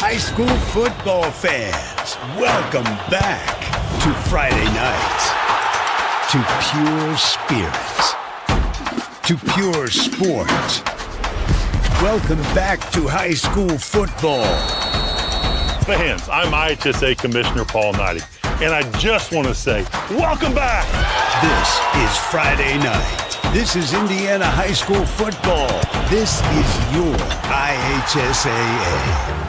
high school football fans, welcome back to Friday nights, to pure spirits, to pure sports. Welcome back to high school football. Fans, I'm IHSAA Commissioner Paul Knighty, and I just want to say, welcome back. This is Friday night. This is Indiana high school football. This is your IHSAA.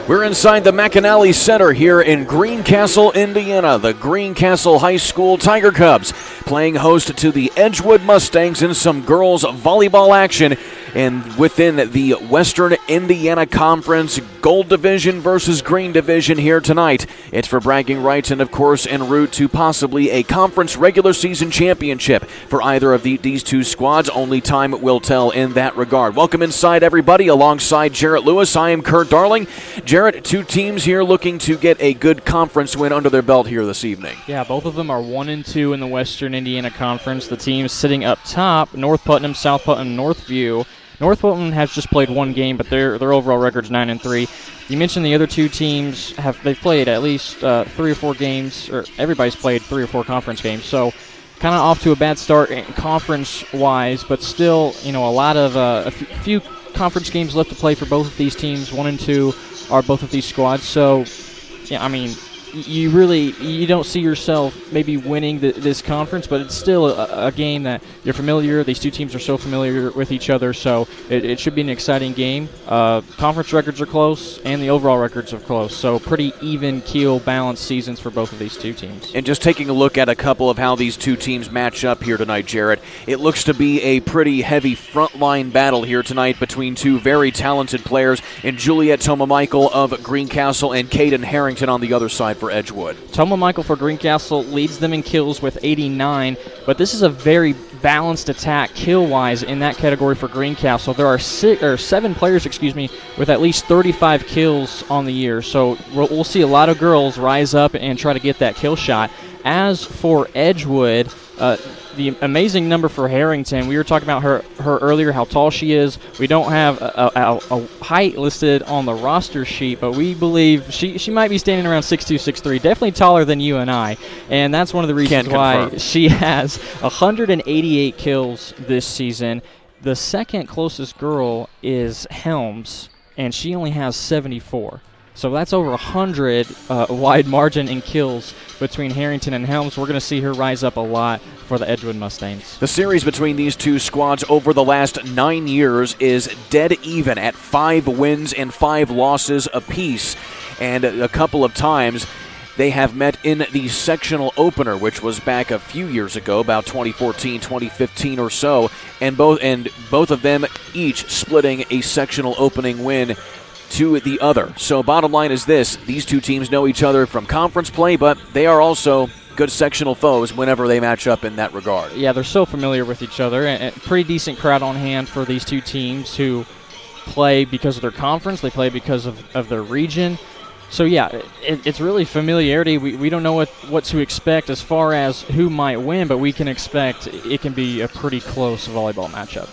We're inside the McAnally Center here in Greencastle, Indiana. The Greencastle High School Tiger Cubs playing host to the Edgewood Mustangs in some girls volleyball action. And within the Western Indiana Conference, Gold Division versus Green Division here tonight. It's for bragging rights and, of course, en route to possibly a conference regular season championship for either of these two squads. Only time will tell in that regard. Welcome inside, everybody. Alongside Jarrett Lewis, I am Kurt Darling. Jarrett, two teams here looking to get a good conference win under their belt here this evening. Yeah, both of them are 1-2 in the Western Indiana Conference. The teams sitting up top, North Putnam, South Putnam, Northview. North Putnam has just played one game, but their overall record's 9-3. You mentioned the other two teams they've played at least 3 or 4 games, or everybody's played 3 or 4 conference games. So kind of off to a bad start conference-wise, but still, a lot of a few conference games left to play for both of these teams. 1-2 are both of these squads. So, yeah, I mean, you don't see yourself maybe winning this conference, but it's still a game that you're familiar. These two teams are so familiar with each other, so it should be an exciting game. Conference records are close, and the overall records are close, so pretty even keel, balanced seasons for both of these two teams. And just taking a look at a couple of how these two teams match up here tonight, Jarrett, it looks to be a pretty heavy frontline battle here tonight between two very talented players in Juliet Toma-Michael of Greencastle and Caden Harrington on the other side for Edgewood. Toma-Michael for Greencastle leads them in kills with 89, but this is a very balanced attack kill-wise in that category for Greencastle. There are 7 players, with at least 35 kills on the year, so we'll see a lot of girls rise up and try to get that kill shot. As for Edgewood, the amazing number for Harrington, we were talking about her earlier, how tall she is. We don't have a height listed on the roster sheet, but we believe she might be standing around 6'2", 6'3", definitely taller than you and I, and that's one of the reasons why she has 188 kills this season. The second closest girl is Helms, and she only has 74. So that's over 100 wide margin in kills between Harrington and Helms. We're going to see her rise up a lot for the Edgewood Mustangs. The series between these two squads over the last 9 years is dead even at 5 wins and 5 losses apiece. And a couple of times they have met in the sectional opener, which was back a few years ago, about 2014, 2015 or so, and both of them each splitting a sectional opening win to the other. So bottom line is this: these two teams know each other from conference play, but they are also good sectional foes whenever they match up in that regard. Yeah, they're so familiar with each other, and pretty decent crowd on hand for these two teams who play because of their conference, they play because of their region. So yeah, it's really familiarity. We don't know what to expect as far as who might win, but we can expect it can be a pretty close volleyball matchup.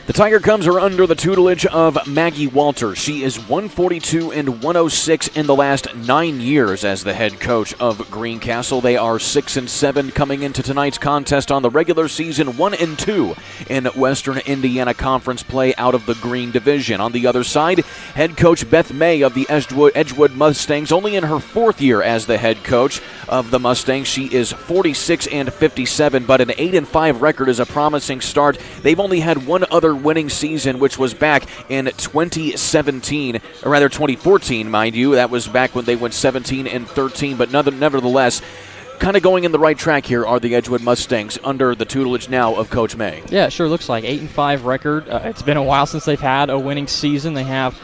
The Tiger Cubs are under the tutelage of Maggie Walters. She is 142 and 106 in the last 9 years as the head coach of Greencastle. They are 6-7 coming into tonight's contest on the regular season, 1-2 in Western Indiana Conference play out of the Green Division. On the other side, head coach Beth May of the Edgewood Mustangs, only in her 4th year as the head coach of the Mustangs. She is 46 and 57, but an 8-5 record is a promising start. They've only had one other winning season, which was back in 2017, or rather 2014, mind you. That was back when they went 17-13, but nevertheless, kind of going in the right track here are the Edgewood Mustangs under the tutelage now of Coach May. Yeah, it sure looks like 8-5 record. It's been a while since they've had a winning season. They have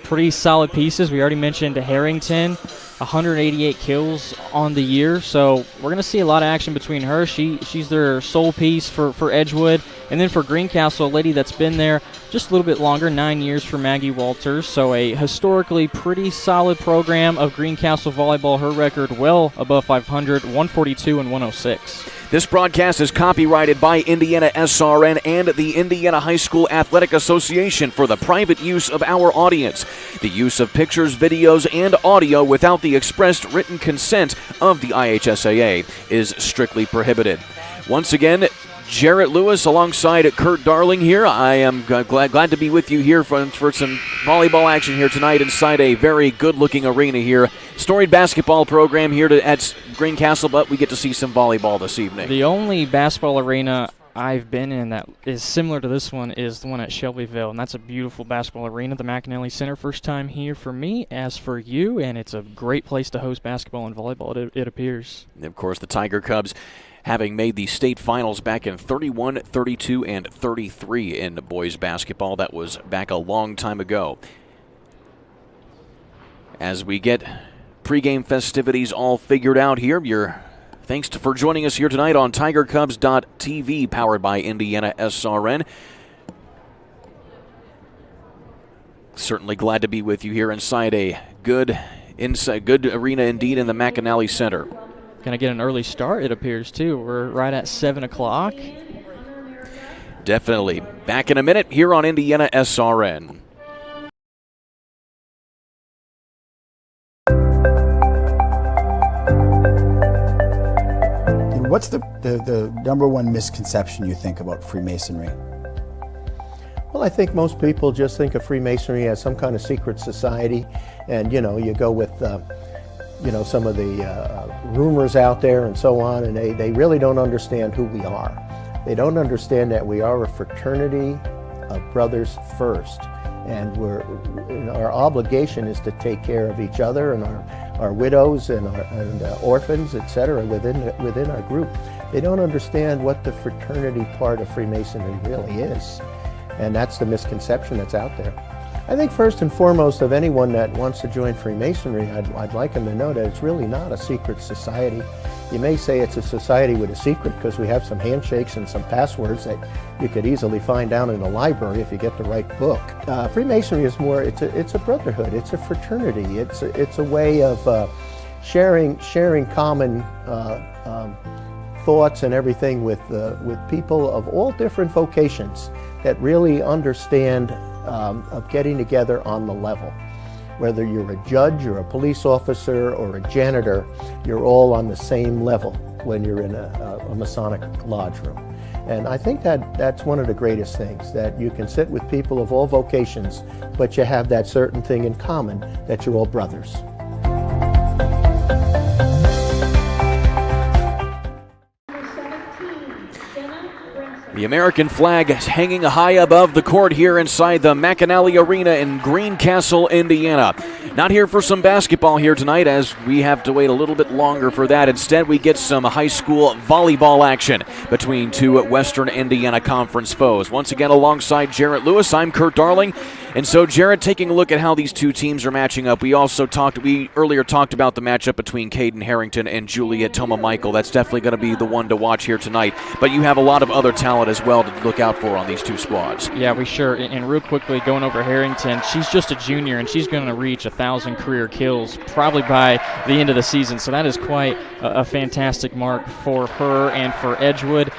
pretty solid pieces. We already mentioned Harrington, 188 kills on the year, so we're going to see a lot of action between her. She's their sole piece for Edgewood. And then for Greencastle, a lady that's been there just a little bit longer, 9 years for Maggie Walters. So a historically pretty solid program of Greencastle volleyball. Her record well above 500, 142 and 106. This broadcast is copyrighted by IndianaSRN and the Indiana High School Athletic Association for the private use of our audience. The use of pictures, videos, and audio without the expressed written consent of the IHSAA is strictly prohibited. Once again, Jarrett Lewis alongside Kurt Darling here. I am glad to be with you here for some volleyball action here tonight inside a very good-looking arena here. Storied basketball program here at Greencastle, but we get to see some volleyball this evening. The only basketball arena I've been in that is similar to this one is the one at Shelbyville, and that's a beautiful basketball arena, the McAnally Center. First time here for me, as for you, and it's a great place to host basketball and volleyball, it appears. And of course, the Tiger Cubs having made the state finals back in 31, 32, and 33 in boys basketball. That was back a long time ago. As we get pregame festivities all figured out here, thanks for joining us here tonight on TigerCubs.tv, powered by IndianaSRN. Certainly glad to be with you here inside a good arena indeed in the McAnally Center. Going to get an early start, it appears, too. We're right at 7 o'clock. Definitely. Back in a minute here on IndianaSRN. What's the number one misconception you think about Freemasonry? Well, I think most people just think of Freemasonry as some kind of secret society, and you go with some of the rumors out there and so on, and they really don't understand who we are. They don't understand that we are a fraternity of brothers first, and our obligation is to take care of each other and our widows and orphans, etc. within our group. They don't understand what the fraternity part of Freemasonry really is, and that's the misconception that's out there. I think first and foremost of anyone that wants to join Freemasonry, I'd like them to know that it's really not a secret society. You may say it's a society with a secret because we have some handshakes and some passwords that you could easily find down in a library if you get the right book. Freemasonry is more, it's a brotherhood, it's a fraternity, it's a way of sharing common thoughts and everything with people of all different vocations that really understand of getting together on the level. Whether you're a judge or a police officer or a janitor, you're all on the same level when you're in a Masonic lodge room. And I think that's one of the greatest things, that you can sit with people of all vocations, but you have that certain thing in common, that you're all brothers. The American flag is hanging high above the court here inside the McAnally Arena in Greencastle, Indiana. Not here for some basketball here tonight, as we have to wait a little bit longer for that. Instead, we get some high school volleyball action between two Western Indiana Conference foes. Once again, alongside Jarrett Lewis, I'm Kurt Darling. And so, Jarrett, taking a look at how these two teams are matching up, we earlier talked about the matchup between Caden Harrington and Juliet Toma-Michael. That's definitely going to be the one to watch here tonight. But you have a lot of other talent as well to look out for on these two squads. Yeah, we sure. And real quickly, going over Harrington, she's just a junior, and she's going to reach 1,000 career kills probably by the end of the season. So that is quite a fantastic mark for her and for Edgewood.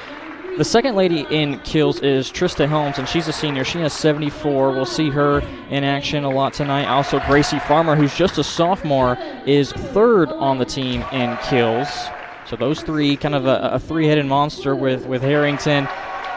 The second lady in kills is Trista Helms, and she's a senior. She has 74. We'll see her in action a lot tonight. Also, Gracie Farmer, who's just a sophomore, is third on the team in kills. So those three, kind of a three-headed monster with Harrington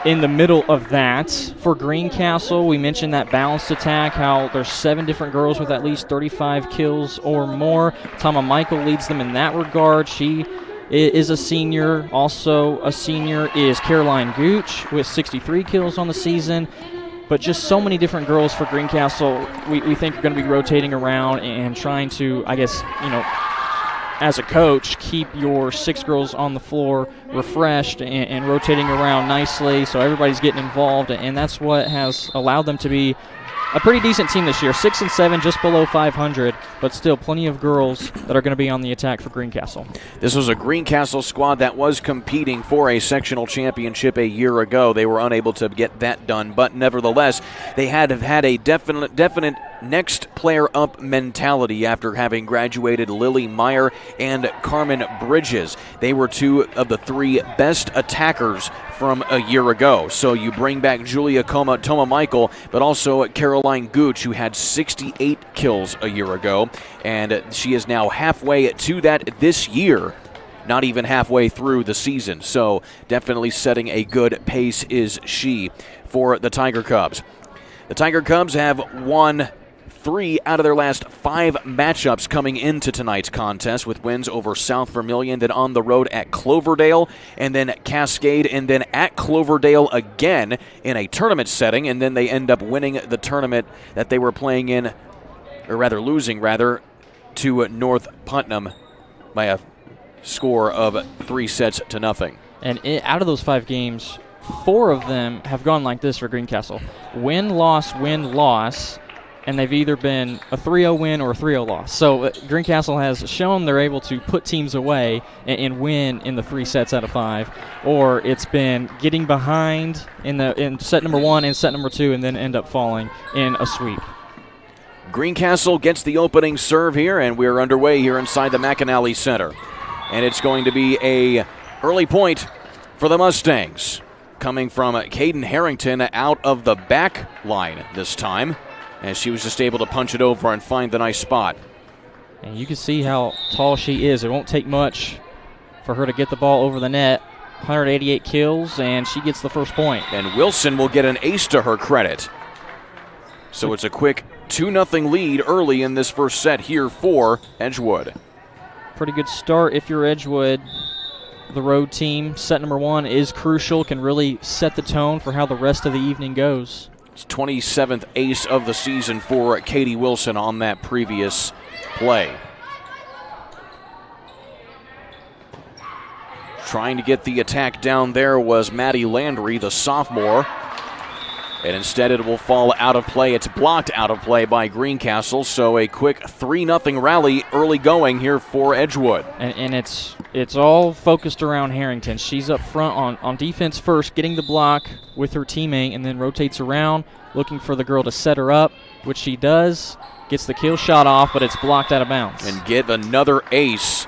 in the middle of that. For Greencastle, we mentioned that balanced attack, how there's 7 different girls with at least 35 kills or more. Tama Michael leads them in that regard. She is a senior. Also a senior is Caroline Gooch with 63 kills on the season. But just so many different girls for Greencastle we think are going to be rotating around and trying to, I guess, as a coach, keep your 6 girls on the floor refreshed and rotating around nicely so everybody's getting involved, and that's what has allowed them to be a pretty decent team this year. 6-7, just below 500, but still plenty of girls that are going to be on the attack for Greencastle. This was a Greencastle squad that was competing for a sectional championship a year ago. They were unable to get that done, but nevertheless, they had a definite next player up mentality after having graduated Lily Meyer and Carmen Bridges. They were 2 of the 3 best attackers from a year ago. So you bring back Julia Toma Michael, but also Caroline Gooch, who had 68 kills a year ago, and she is now halfway to that this year. Not even halfway through the season. So definitely setting a good pace is she for the Tiger Cubs. The Tiger Cubs have won 3 out of their last 5 matchups coming into tonight's contest, with wins over South Vermilion, then on the road at Cloverdale, and then Cascade, and then at Cloverdale again in a tournament setting, and then they end up winning the tournament that they were playing in, or rather losing to North Putnam by a score of 3-0. And out of those 5 games, 4 of them have gone like this for Greencastle. Win, loss, and they've either been a 3-0 win or a 3-0 loss. So Greencastle has shown they're able to put teams away and win in the 3 sets out of 5, or it's been getting behind in set number 1 and set number 2 and then end up falling in a sweep. Greencastle gets the opening serve here, and we're underway here inside the McAnally Center. And it's going to be a early point for the Mustangs, coming from Caden Harrington out of the back line this time, as she was just able to punch it over and find the nice spot. And you can see how tall she is. It won't take much for her to get the ball over the net. 188 kills, and she gets the first point. And Wilson will get an ace to her credit. So it's a quick 2-0 lead early in this first set here for Edgewood. Pretty good start if you're Edgewood. The road team, set number 1 is crucial, can really set the tone for how the rest of the evening goes. It's 27th ace of the season for Katie Wilson on that previous play. Trying to get the attack down there was Maddie Landry, the sophomore. And instead it will fall out of play. It's blocked out of play by Greencastle, so a quick 3-0 rally early going here for Edgewood. And it's all focused around Harrington. She's up front on defense first, getting the block with her teammate, and then rotates around, looking for the girl to set her up, which she does. Gets the kill shot off, but it's blocked out of bounds. And give another ace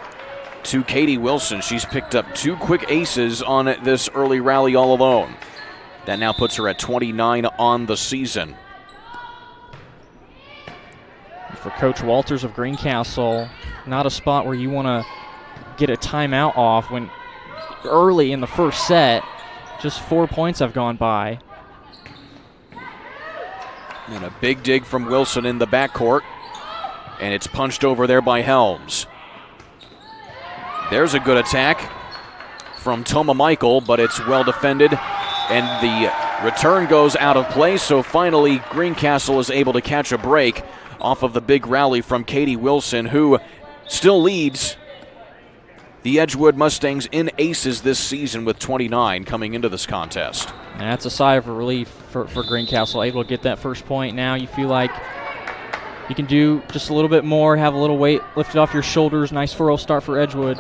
to Katie Wilson. She's picked up 2 quick aces on this early rally all alone. That now puts her at 29 on the season. For Coach Walters of Greencastle, not a spot where you want to get a timeout off when early in the first set, just 4 points have gone by. And a big dig from Wilson in the backcourt. And it's punched over there by Helms. There's a good attack from Toma Michael, but it's well defended. And the return goes out of play, so finally Greencastle is able to catch a break off of the big rally from Katie Wilson, who still leads the Edgewood Mustangs in aces this season with 29 coming into this contest. And that's a sigh of relief for Greencastle, able to get that first point. Now you feel like you can do just a little bit more, have a little weight lifted off your shoulders. Nice 4-0 start for Edgewood.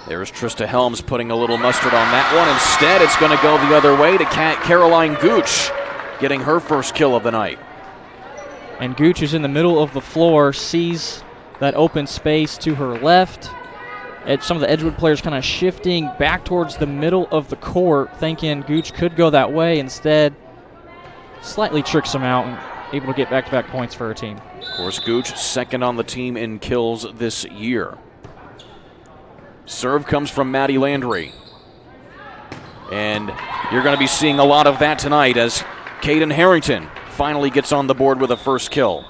There's Trista Helms putting a little mustard on that one. Instead, it's going to go the other way to Caroline Gooch, getting her first kill of the night. And Gooch is in the middle of the floor, sees that open space to her left, some of the Edgewood players kind of shifting back towards the middle of the court, thinking Gooch could go that way. Instead, slightly tricks them out and able to get back-to-back points for her team. Of course, Gooch second on the team in kills this year. Serve comes from Maddie Landry. And you're going to be seeing a lot of that tonight as Caden Harrington finally gets on the board with a first kill.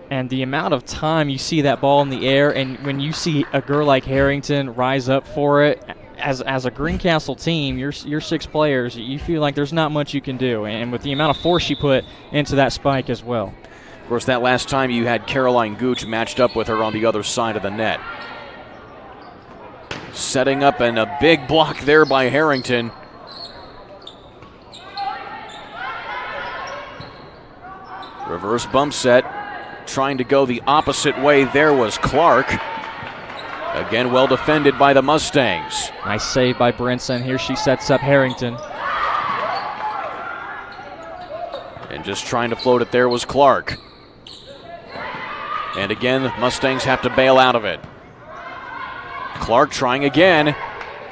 And the amount of time you see that ball in the air, and when you see a girl like Harrington rise up for it, as a Greencastle team, your 6 players, you feel like there's not much you can do. And with the amount of force she put into that spike as well. Of course, that last time you had Caroline Gooch matched up with her on the other side of the net. Setting up and a big block there by Harrington. Reverse bump set. Trying to go the opposite way there was Clark. Again, well defended by the Mustangs. Nice save by Brinson. Here she sets up Harrington. And just trying to float it there was Clark. And again, the Mustangs have to bail out of it. Clark trying again.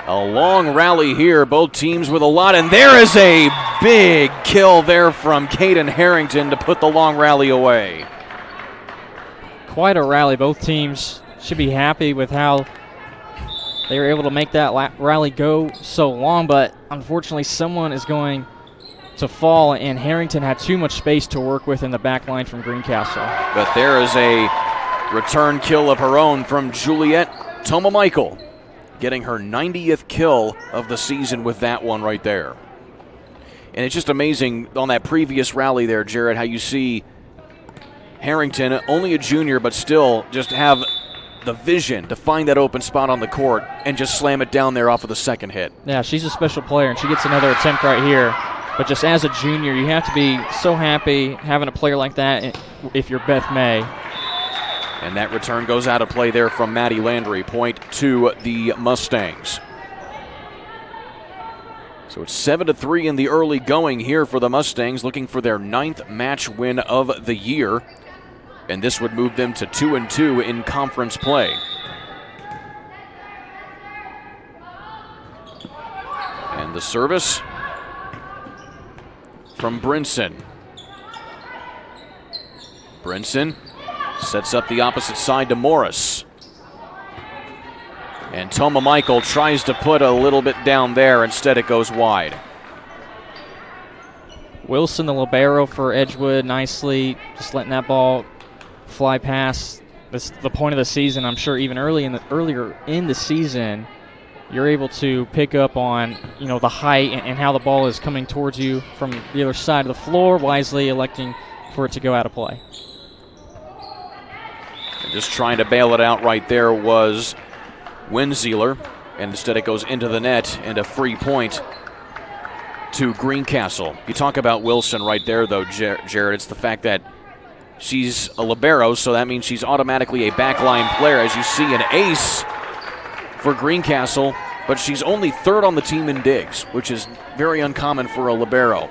A long rally here, both teams with a lot, and there is a big kill there from Caden Harrington to put the long rally away. Quite a rally. Both teams should be happy with how they were able to make that rally go so long, but unfortunately someone is going to fall, and Harrington had too much space to work with in the back line from Greencastle. But there is a return kill of her own from Juliet Toma Michael, getting her 90th kill of the season with that one right there. And it's just amazing on that previous rally there, Jared, how you see Harrington, only a junior, but still just have the vision to find that open spot on the court and just slam it down there off of the second hit. Yeah, she's a special player, and she gets another attempt right here. But just as a junior, you have to be so happy having a player like that if you're Beth May. And that return goes out of play there from Maddie Landry. Point to the Mustangs. So it's 7-3 in the early going here for the Mustangs, looking for their 9th match win of the year. And this would move them to 2-2 in conference play. And the service from Brinson. Brinson sets up the opposite side to Morris. And Toma Michael tries to put a little bit down there. Instead, it goes wide. Wilson, the libero for Edgewood, nicely just letting that ball fly past. This the point of the season. I'm sure even earlier in the season, you're able to pick up on the height and how the ball is coming towards you from the other side of the floor, wisely electing for it to go out of play. And just trying to bail it out right there was Winzealer, and instead it goes into the net and a free point to Greencastle. You talk about Wilson right there, though, Jared. It's the fact that she's a libero, so that means she's automatically a backline player. As you see, an ace for Greencastle, but she's only 3rd on the team in digs, which is very uncommon for a libero.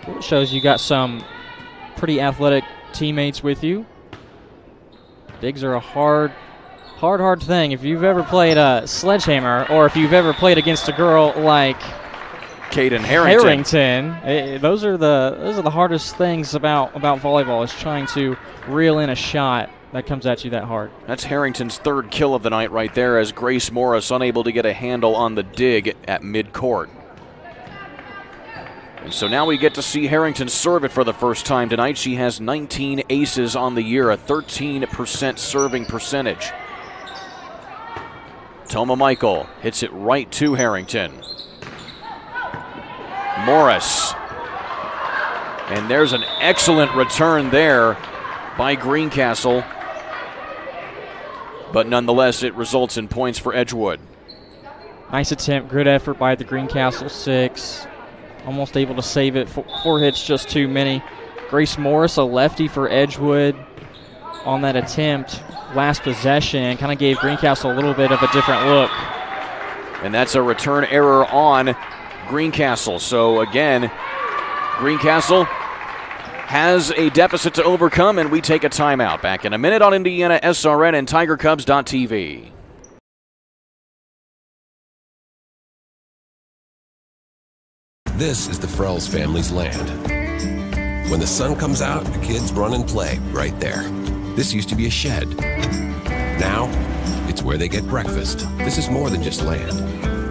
It shows you got some pretty athletic teammates with you. Digs are a hard thing. If you've ever played a sledgehammer, or if you've ever played against a girl like Caden Harrington, those are the hardest things about volleyball, is trying to reel in a shot that comes at you that hard. That's Harrington's 3rd kill of the night right there, as Grace Morris unable to get a handle on the dig at midcourt. And so now we get to see Harrington serve it for the first time tonight. She has 19 aces on the year, a 13% serving percentage. Toma Michael hits it right to Harrington. Morris. And there's an excellent return there by Greencastle. But nonetheless, it results in points for Edgewood. Nice attempt, good effort by the Greencastle 6. Almost able to save it. 4 hits, just too many. Grace Morris, a lefty for Edgewood on that attempt. Last possession, kind of gave Greencastle a little bit of a different look. And that's a return error on Greencastle. So again, Greencastle has a deficit to overcome, and we take a timeout. Back in a minute on IndianaSRN and TigerCubs.tv. This is the Frells family's land. When the sun comes out, the kids run and play right there. This used to be a shed. Now, it's where they get breakfast. This is more than just land.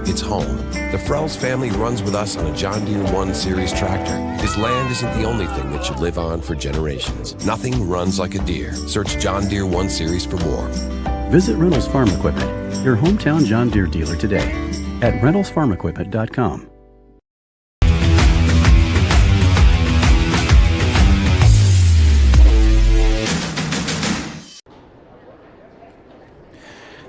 It's home. The Frells family runs with us on a John Deere 1 Series tractor. This land isn't the only thing that should live on for generations. Nothing runs like a Deere. Search John Deere 1 Series for more. Visit Reynolds Farm Equipment, your hometown John Deere dealer today at reynoldsfarmequipment.com.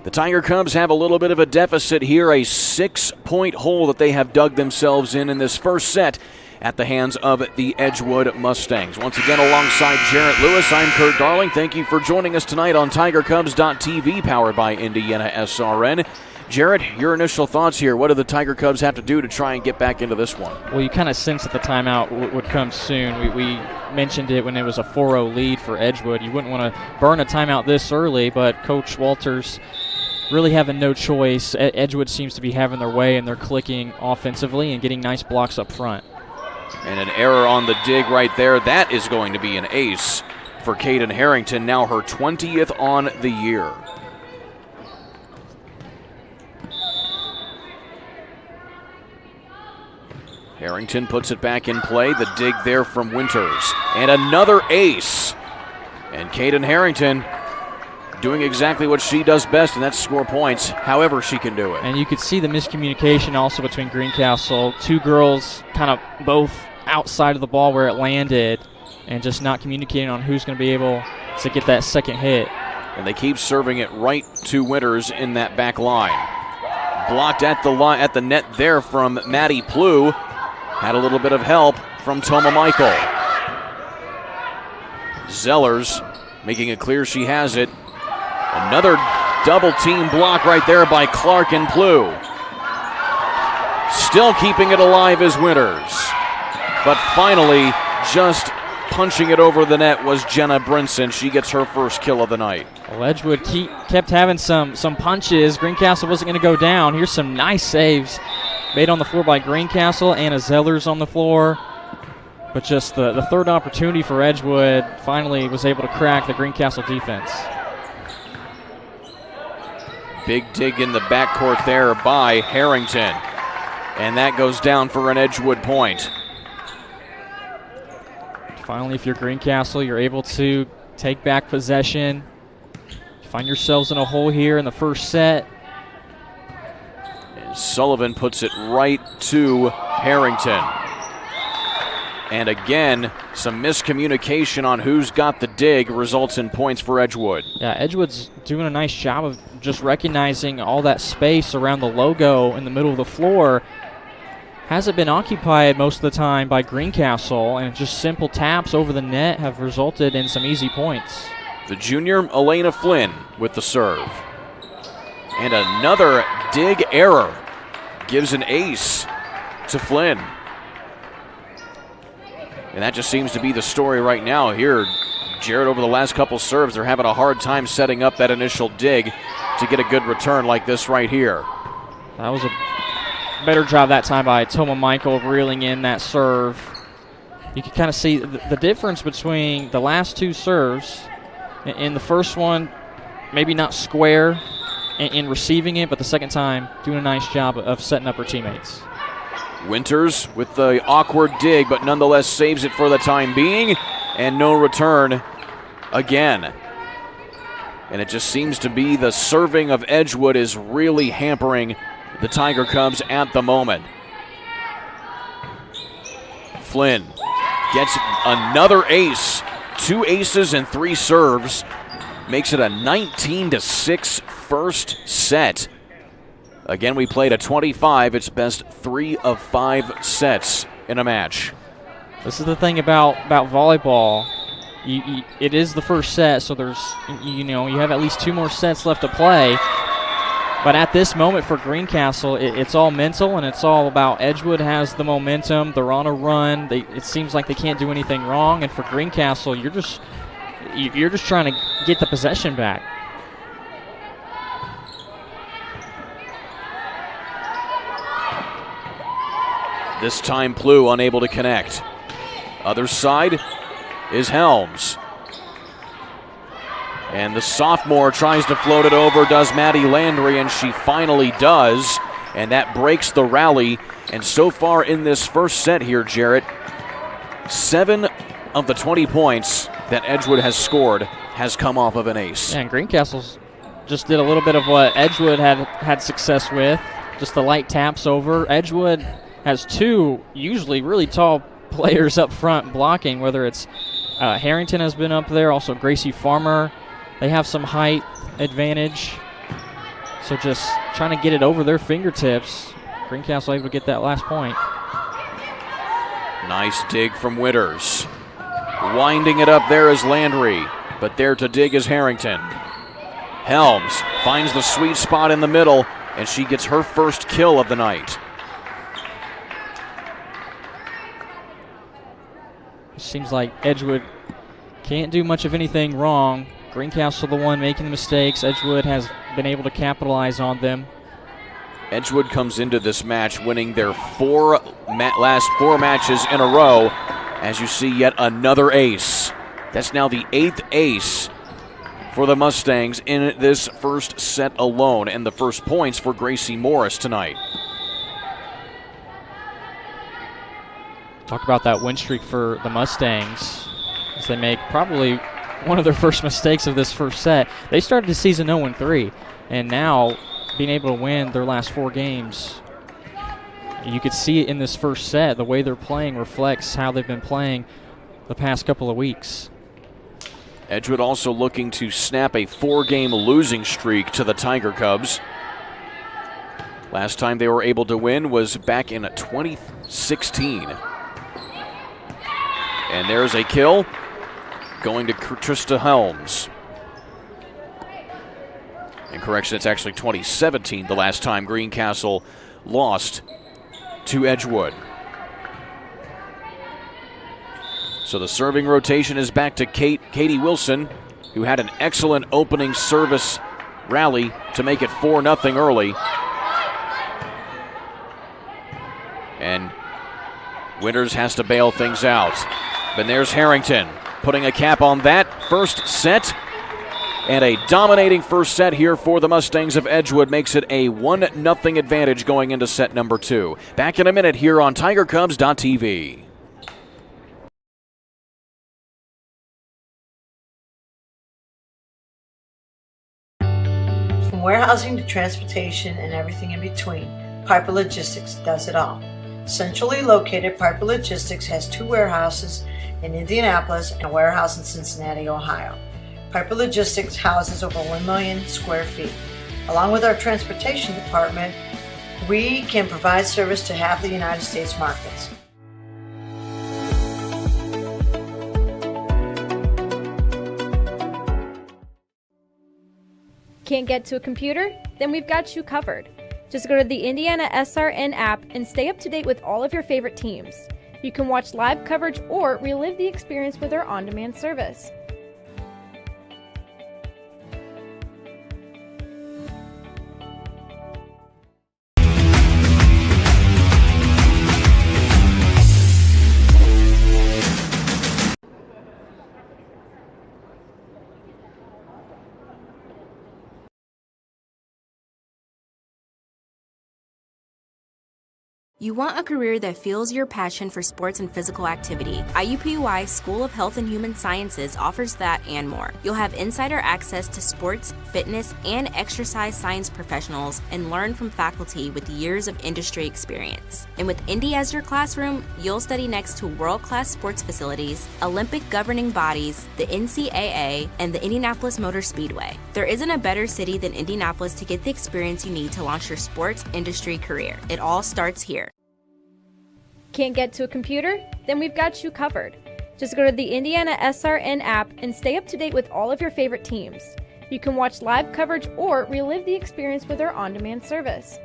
The Tiger Cubs have a little bit of a deficit here, a 6-point hole that they have dug themselves in this first set at the hands of the Edgewood Mustangs. Once again, alongside Jarrett Lewis, I'm Kurt Darling. Thank you for joining us tonight on TigerCubs.tv, powered by IndianaSRN. Jarrett, your initial thoughts here. What do the Tiger Cubs have to do to try and get back into this one? Well, you kind of sense that the timeout would come soon. We mentioned it when it was a 4-0 lead for Edgewood. You wouldn't want to burn a timeout this early, but Coach Walters really having no choice. Edgewood seems to be having their way, and they're clicking offensively and getting nice blocks up front. And an error on the dig right there. That is going to be an ace for Caden Harrington, now her 20th on the year. Harrington puts it back in play. The dig there from Winters. And another ace. And Caden Harrington doing exactly what she does best, and that's score points however she can do it. And you could see the miscommunication also between Greencastle. Two girls kind of both outside of the ball where it landed and just not communicating on who's going to be able to get that second hit. And they keep serving it right to Winters in that back line. Blocked at the net there from Maddie Plew. Had a little bit of help from Toma Michael. Zellers making it clear she has it. Another double team block right there by Clark and Plew. Still keeping it alive is Winters. But finally, just punching it over the net was Jenna Brinson. She gets her first kill of the night. Well, Edgewood kept having some punches. Greencastle wasn't going to go down. Here's some nice saves made on the floor by Greencastle. Anna Zellers on the floor. But just the third opportunity for Edgewood finally was able to crack the Greencastle defense. Big dig in the backcourt there by Harrington. And that goes down for an Edgewood point. Finally, if you're Greencastle, you're able to take back possession. Find yourselves in a hole here in the first set. And Sullivan puts it right to Harrington. And again, some miscommunication on who's got the dig results in points for Edgewood. Yeah, Edgewood's doing a nice job of just recognizing all that space around the logo in the middle of the floor. Hasn't been occupied most of the time by Greencastle, and just simple taps over the net have resulted in some easy points. The junior Elena Flynn with the serve. And another dig error gives an ace to Flynn. And that just seems to be the story right now here. Jarrett, over the last couple serves, they're having a hard time setting up that initial dig to get a good return like this right here. That was a better job that time by Toma Michael reeling in that serve. You can kind of see the difference between the last two serves. In the first one, maybe not square in receiving it, but the second time doing a nice job of setting up her teammates. Winters with the awkward dig, but nonetheless saves it for the time being, and no return again. And it just seems to be the serving of Edgewood is really hampering the Tiger Cubs at the moment. Flynn gets another ace. 2 aces and 3 serves. Makes it a 19-6 first set. Again, we played a 25. It's best 3 of 5 sets in a match. This is the thing about volleyball. It is the first set, so there's you have at least 2 more sets left to play. But at this moment for Greencastle, it's all mental, and it's all about Edgewood has the momentum. They're on a run. It seems like they can't do anything wrong. And for Greencastle, you're just trying to get the possession back. This time Plew unable to connect. Other side is Helms. And the sophomore tries to float it over, does Maddie Landry, and she finally does. And that breaks the rally. And so far in this first set here, Jarrett, 7 of the 20 points that Edgewood has scored has come off of an ace. Yeah, and Greencastle's just did a little bit of what Edgewood had success with, just the light taps over. Edgewood has 2 usually really tall players up front blocking, whether it's Harrington has been up there, also Gracie Farmer. They have some height advantage. So just trying to get it over their fingertips. Greencastle able to get that last point. Nice dig from Winters. Winding it up there is Landry, but there to dig is Harrington. Helms finds the sweet spot in the middle, and she gets her first kill of the night. Seems like Edgewood can't do much of anything wrong. Greencastle the one making the mistakes. Edgewood has been able to capitalize on them. Edgewood comes into this match winning their last 4 matches in a row. As you see, yet another ace. That's now the 8th ace for the Mustangs in this first set alone, and the first points for Gracie Morris tonight. Talk about that win streak for the Mustangs as they make probably one of their first mistakes of this first set. They started the season 0-3, and now being able to win their last 4 games, you could see it in this first set. The way they're playing reflects how they've been playing the past couple of weeks. Edgewood also looking to snap a 4-game losing streak to the Tiger Cubs. Last time they were able to win was back in 2016. And there's a kill going to Trista Helms. And correction, it's actually 2017, the last time Greencastle lost to Edgewood. So the serving rotation is back to Katie Wilson, who had an excellent opening service rally to make it 4-0 early. And Winters has to bail things out. But there's Harrington putting a cap on that first set. And a dominating first set here for the Mustangs of Edgewood makes it a 1-0 advantage going into set number 2. Back in a minute here on TigerCubs.tv. From warehousing to transportation and everything in between, Piper Logistics does it all. Centrally located, Piper Logistics has 2 warehouses in Indianapolis and a warehouse in Cincinnati, Ohio. Piper Logistics houses over 1 million square feet. Along with our transportation department, we can provide service to half the United States markets. Can't get to a computer? Then we've got you covered. Just go to the IndianaSRN app and stay up to date with all of your favorite teams. You can watch live coverage or relive the experience with our on-demand service. You want a career that fuels your passion for sports and physical activity. IUPUI School of Health and Human Sciences offers that and more. You'll have insider access to sports, fitness, and exercise science professionals and learn from faculty with years of industry experience. And with Indy as your classroom, you'll study next to world-class sports facilities, Olympic governing bodies, the NCAA, and the Indianapolis Motor Speedway. There isn't a better city than Indianapolis to get the experience you need to launch your sports industry career. It all starts here. Can't get to a computer? Then we've got you covered. Just go to the IndianaSRN app and stay up to date with all of your favorite teams. You can watch live coverage or relive the experience with our on-demand service.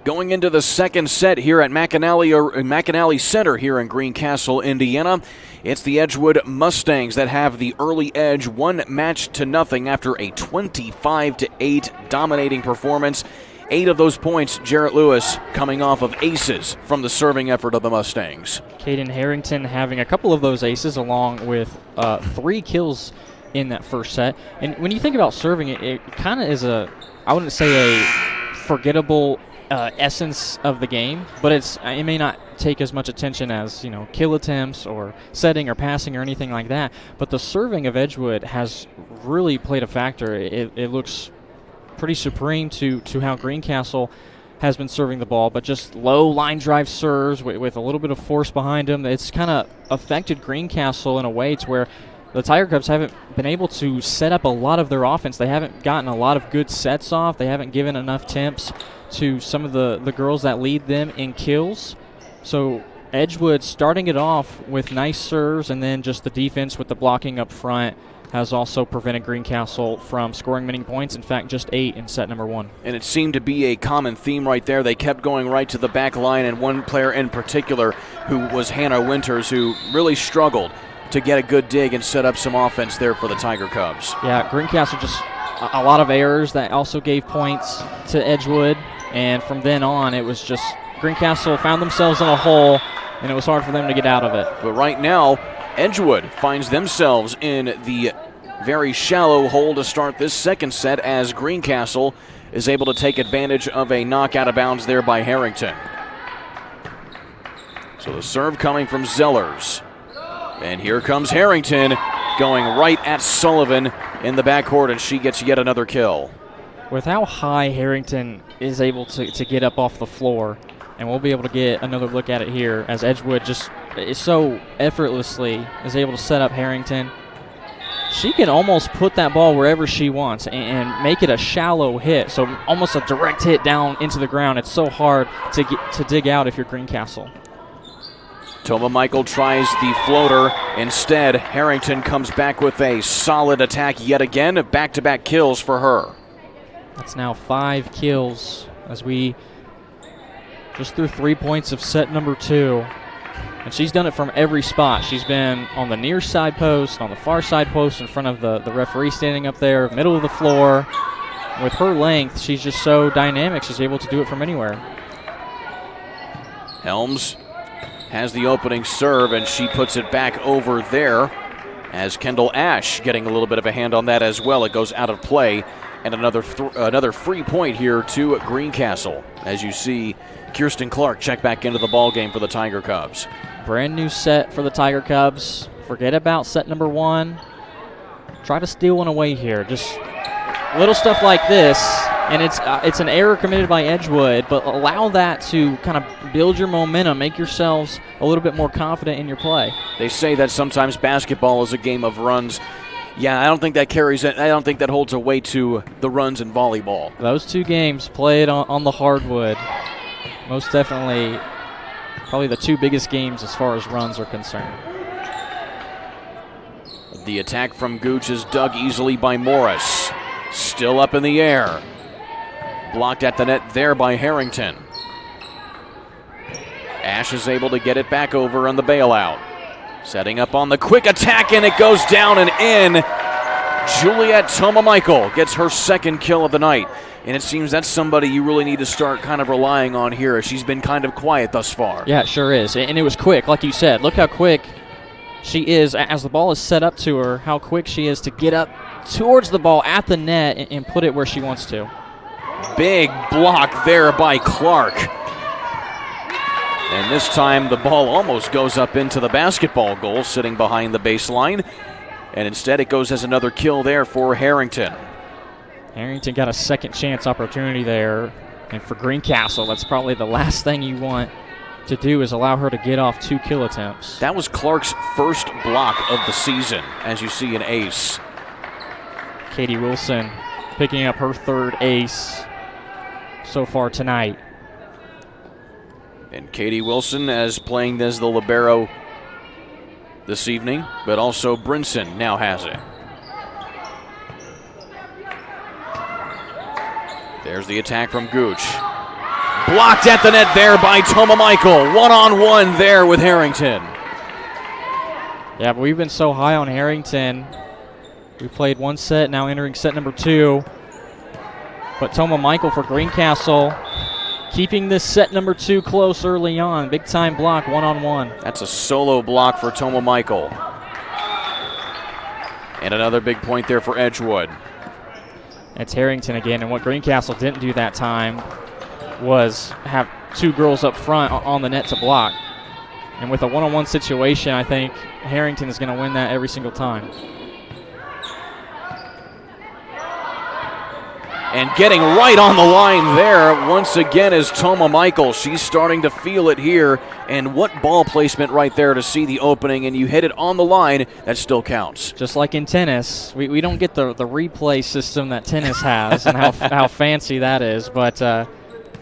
Going into the second set here at McAnally Center here in Greencastle, Indiana. It's the Edgewood Mustangs that have the early edge, 1-0 after a 25-8 dominating performance. 8 of those points, Jarrett Lewis, coming off of aces from the serving effort of the Mustangs. Caden Harrington having a couple of those aces along with 3 kills in that first set. And when you think about serving, it kind of is I wouldn't say a forgettable essence of the game, but it may not take as much attention as kill attempts or setting or passing or anything like that. But the serving of Edgewood has really played a factor. It looks pretty supreme to how Greencastle has been serving the ball, but just low line drive serves with a little bit of force behind them. It's kind of affected Greencastle in a way to where the Tiger Cubs haven't been able to set up a lot of their offense. They haven't gotten a lot of good sets off. They haven't given enough temps to some of the girls that lead them in kills. So Edgewood starting it off with nice serves, and then just the defense with the blocking up front has also prevented Greencastle from scoring many points. In fact, just 8 in set number 1. And it seemed to be a common theme right there. They kept going right to the back line, and one player in particular who was Hannah Winters, who really struggled to get a good dig and set up some offense there for the Tiger Cubs. Yeah, Greencastle just a lot of errors that also gave points to Edgewood. And from then on, it was just Greencastle found themselves in a hole, and it was hard for them to get out of it. But right now, Edgewood finds themselves in the very shallow hole to start this second set as Greencastle is able to take advantage of a knock out of bounds there by Harrington. So the serve coming from Zellers. And here comes Harrington going right at Sullivan in the backcourt, and she gets yet another kill. With how high Harrington is able to get up off the floor, and we'll be able to get another look at it here as Edgewood just is so effortlessly is able to set up Harrington. She can almost put that ball wherever she wants and make it a shallow hit, so almost a direct hit down into the ground. It's so hard to dig out if you're Greencastle. Toma Michael tries the floater. Instead, Harrington comes back with a solid attack yet again. Back-to-back kills for her. That's now 5 kills as we just threw 3 points of set number 2. And she's done it from every spot. She's been on the near side post, on the far side post in front of the referee standing up there, middle of the floor. With her length, she's just so dynamic. She's able to do it from anywhere. Helms has the opening serve, and she puts it back over there as Kendall Ash getting a little bit of a hand on that as well. It goes out of play. And another free point here to Greencastle. As you see, Kirsten Clark check back into the ball game for the Tiger Cubs. Brand new set for the Tiger Cubs. Forget about set number 1. Try to steal one away here. Just little stuff like this, and it's an error committed by Edgewood, but allow that to kind of build your momentum, make yourselves a little bit more confident in your play. They say that sometimes basketball is a game of runs. Yeah, I don't think that carries it. I don't think that holds a weight to the runs in volleyball. Those 2 games played on the hardwood, most definitely probably the 2 biggest games as far as runs are concerned. The attack from Gooch is dug easily by Morris. Still up in the air. Blocked at the net there by Harrington. Ash is able to get it back over on the bailout. Setting up on the quick attack, and it goes down and in. Juliet Toma Michael gets her second kill of the night. And it seems that's somebody you really need to start kind of relying on here, as she's been kind of quiet thus far. Yeah, it sure is. And it was quick, like you said. Look how quick she is as the ball is set up to her, how quick she is to get up towards the ball at the net and put it where she wants to. Big block there by Clark. And this time the ball almost goes up into the basketball goal, sitting behind the baseline. And instead it goes as another kill there for Harrington. Harrington got a second chance opportunity there. And for Greencastle, that's probably the last thing you want to do, is allow her to get off 2 kill attempts. That was Clark's first block of the season, as you see an ace. Katie Wilson picking up her 3rd ace so far tonight. And Katie Wilson as playing as the libero this evening, but also Brinson now has it. There's the attack from Gooch. Blocked at the net there by Toma Michael. One-on-one there with Harrington. Yeah, but we've been so high on Harrington. We played 1 set, now entering set number 2. But Toma Michael for Greencastle keeping this set number 2 close early on. Big time block, one-on-one. That's a solo block for Toma Michael. And another big point there for Edgewood. It's Harrington again, and what Greencastle didn't do that time was have 2 girls up front on the net to block. And with a one-on-one situation, I think Harrington is going to win that every single time. And getting right on the line there once again is Toma Michael. She's starting to feel it here. And what ball placement right there to see the opening, and you hit it on the line, that still counts. Just like in tennis, we don't get the replay system that tennis has and how fancy that is. But,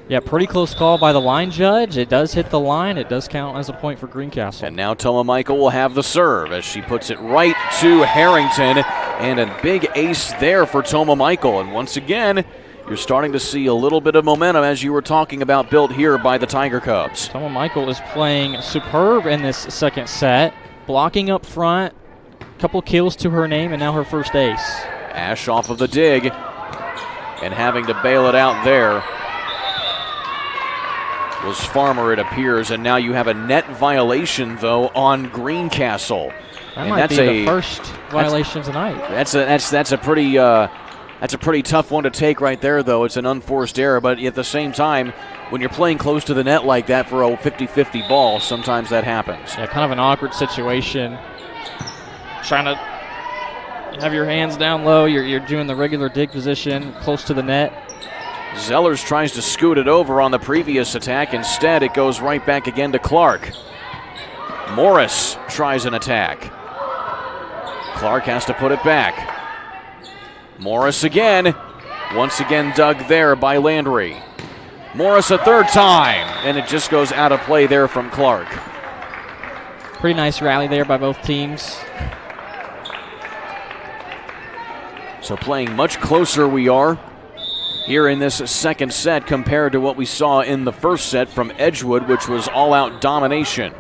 yeah, pretty close call by the line judge. It does hit the line. It does count as a point for Greencastle. And now Toma Michael will have the serve as she puts it right to Harrington. And a big ace there for Toma Michael. And once again, you're starting to see a little bit of momentum, as you were talking about, built here by the Tiger Cubs. Toma Michael is playing superb in this second set, blocking up front, a couple kills to her name, and now her 1st ace. Ash off of the dig and having to bail it out there was Farmer, it appears, and now you have a net violation, though, on Greencastle. That might be the first violation tonight. That's a pretty tough one to take right there, though. It's an unforced error, but at the same time, when you're playing close to the net like that for a 50-50 ball, sometimes that happens. Yeah, kind of an awkward situation. Trying to have your hands down low, you're doing the regular dig position close to the net. Zellers tries to scoot it over on the previous attack. Instead, it goes right back again to Clark. Morris tries an attack. Clark has to put it back. Morris again. Once again dug there by Landry. Morris a 3rd time, and it just goes out of play there from Clark. Pretty nice rally there by both teams. So playing much closer we are here in this second set compared to what we saw in the first set from Edgewood, which was all-out domination.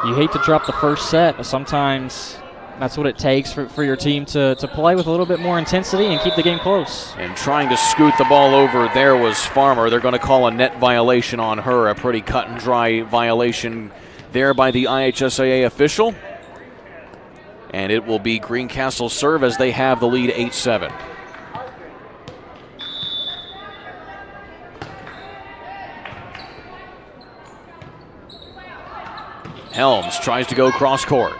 You hate to drop the first set, but sometimes that's what it takes for your team to play with a little bit more intensity and keep the game close. And trying to scoot the ball over there was Farmer. They're going to call a net violation on her, a pretty cut and dry violation there by the IHSAA official. And it will be Greencastle serve as they have the lead 8-7. Helms tries to go cross court.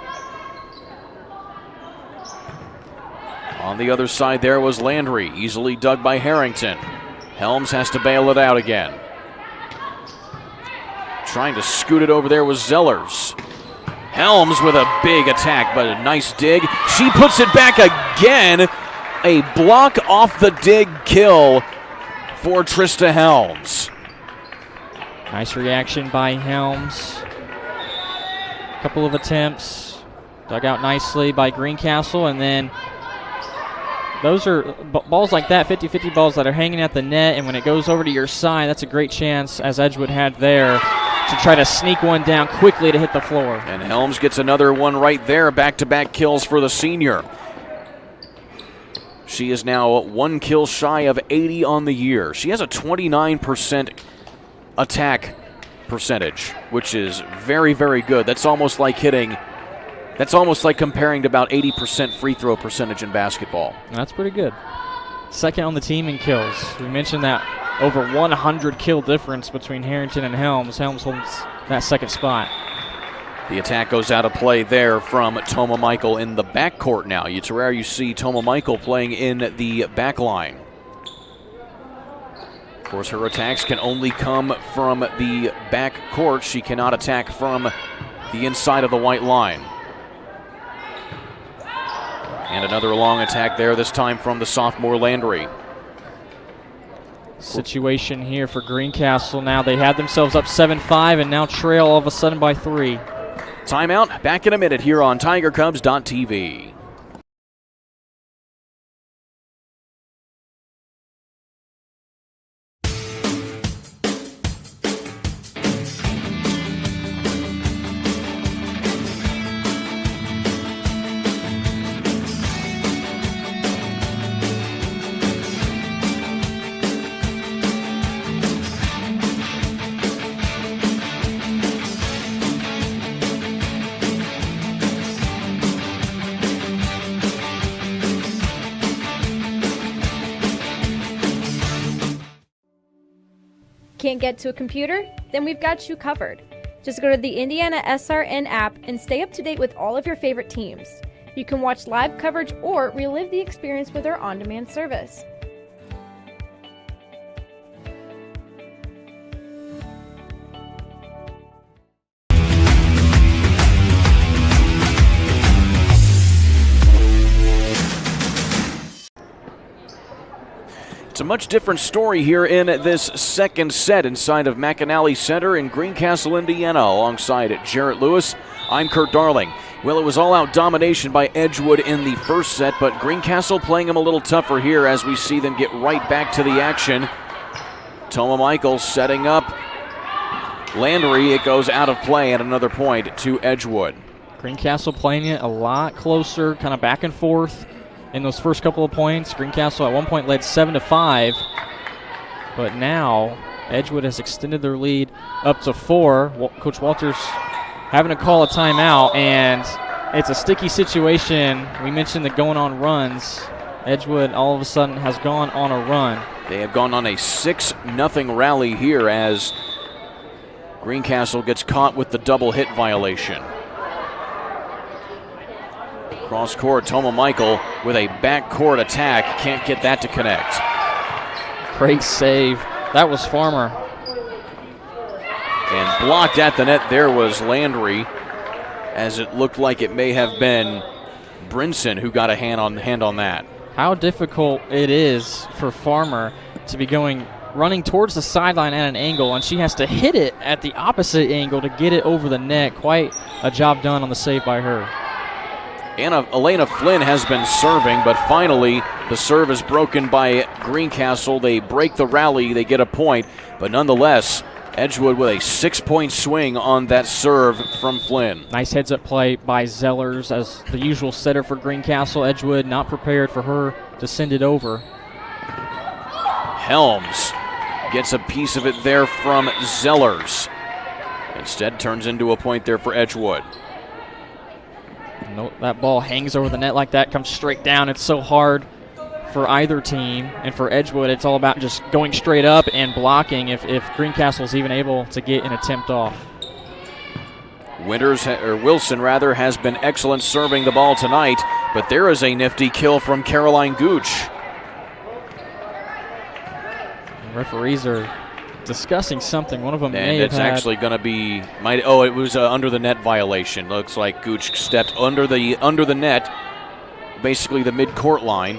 On the other side there was Landry, easily dug by Harrington. Helms has to bail it out again. Trying to scoot it over there was Zellers. Helms with a big attack, but a nice dig. She puts it back again. A block off the dig kill for Trista Helms. Nice reaction by Helms. Couple of attempts, dug out nicely by Greencastle, and then those are balls like that, 50-50 balls that are hanging at the net, and when it goes over to your side, that's a great chance, as Edgewood had there, to try to sneak one down quickly to hit the floor. And Helms gets another one right there, back-to-back kills for the senior. She is now 1 kill shy of 80 on the year. She has a 29% attack percentage, which is very, very good. That's almost like comparing to about 80% free throw percentage in basketball. That's pretty good. Second on the team in kills. We mentioned that over 100 kill difference between Harrington and Helms. Helms holds that second spot. The attack goes out of play there from Toma Michael in the backcourt now. It's rare you see Toma Michael playing in the back line. Of course, her attacks can only come from the back court. She cannot attack from the inside of the white line. And another long attack there, this time from the sophomore Landry. Situation here for Greencastle now. They had themselves up 7-5 and now trail all of a sudden by 3. Timeout. Back in a minute here on TigerCubs.tv. Can't get to a computer? Then we've got you covered. Just go to the IndianaSRN app and stay up to date with all of your favorite teams. You can watch live coverage or relive the experience with our on-demand service. It's a much different story here in this second set inside of McAnally Center in Greencastle, Indiana. Alongside Jarrett Lewis, I'm Kurt Darling. Well, it was all-out domination by Edgewood in the first set, but Greencastle playing them a little tougher here as we see them get right back to the action. Toma Michael setting up Landry. It goes out of play and another point to Edgewood. Greencastle playing it a lot closer, kind of back and forth. In those first couple of points, Greencastle at one point led 7-5, but now Edgewood has extended their lead up to 4. Coach Walters having to call a timeout, and it's a sticky situation. We mentioned the going on runs. Edgewood all of a sudden has gone on a run. They have gone on a 6-0 rally here as Greencastle gets caught with the double hit violation. Cross court, Toma Michael with a backcourt attack. Can't get that to connect. Great save. That was Farmer. And blocked at the net there was Landry, as it looked like it may have been Brinson who got a hand on that. How difficult it is for Farmer to be running towards the sideline at an angle, and she has to hit it at the opposite angle to get it over the net. Quite a job done on the save by her. Elena Flynn has been serving, but finally the serve is broken by Greencastle. They break the rally, they get a point, but nonetheless, Edgewood with a 6-point swing on that serve from Flynn. Nice heads-up play by Zellers as the usual setter for Greencastle. Edgewood not prepared for her to send it over. Helms gets a piece of it there from Zellers. Instead turns into a point there for Edgewood. No, that ball hangs over the net like that, comes straight down. It's so hard for either team, and for Edgewood, it's all about just going straight up and blocking if Greencastle's even able to get an attempt off. Wilson has been excellent serving the ball tonight, but there is a nifty kill from Caroline Gooch. The referees are discussing something. One of them and it's actually going to be it was under the net violation. Looks like Gooch stepped under the net, basically the mid-court line,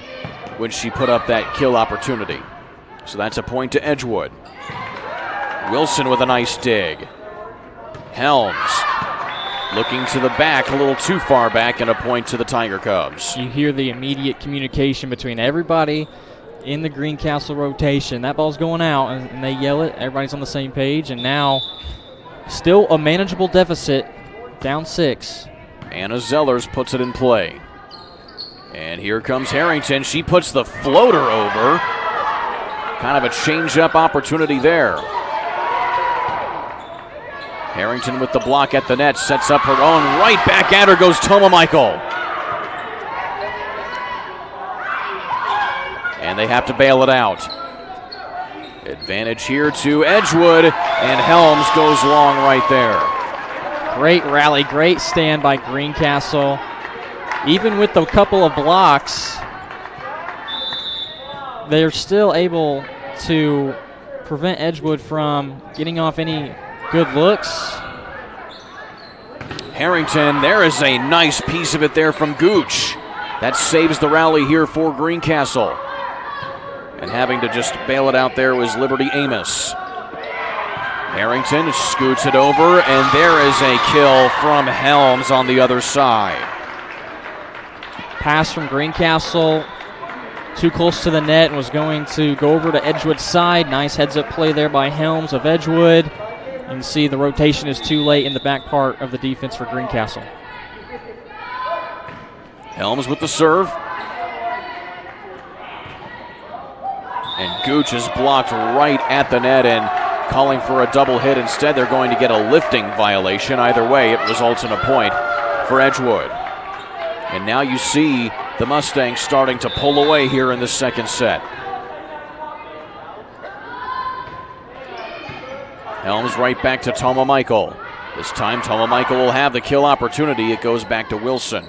when she put up that kill opportunity. So that's a point to Edgewood. Wilson with a nice dig. Helms looking to the back, a little too far back, and a point to the Tiger Cubs. You hear the immediate communication between everybody in the Greencastle rotation. That ball's going out, and they yell it. Everybody's on the same page, and now still a manageable deficit, down 6. Anna Zellers puts it in play. And here comes Harrington. She puts the floater over. Kind of a change-up opportunity there. Harrington with the block at the net, sets up her own. Right back at her goes Toma Michael. And they have to bail it out. Advantage here to Edgewood, and Helms goes long right there. Great rally, great stand by Greencastle. Even with a couple of blocks, they're still able to prevent Edgewood from getting off any good looks. Harrington, there is a nice piece of it there from Gooch. That saves the rally here for Greencastle. And having to just bail it out there was Liberty Amos. Harrington scoots it over, and there is a kill from Helms on the other side. Pass from Greencastle, too close to the net, and was going to go over to Edgewood's side. Nice heads-up play there by Helms of Edgewood. You can see the rotation is too late in the back part of the defense for Greencastle. Helms with the serve. And Gooch is blocked right at the net and calling for a double hit. Instead, they're going to get a lifting violation. Either way, it results in a point for Edgewood. And now you see the Mustangs starting to pull away here in the second set. Helms right back to Toma Michael. This time, Toma Michael will have the kill opportunity. It goes back to Wilson.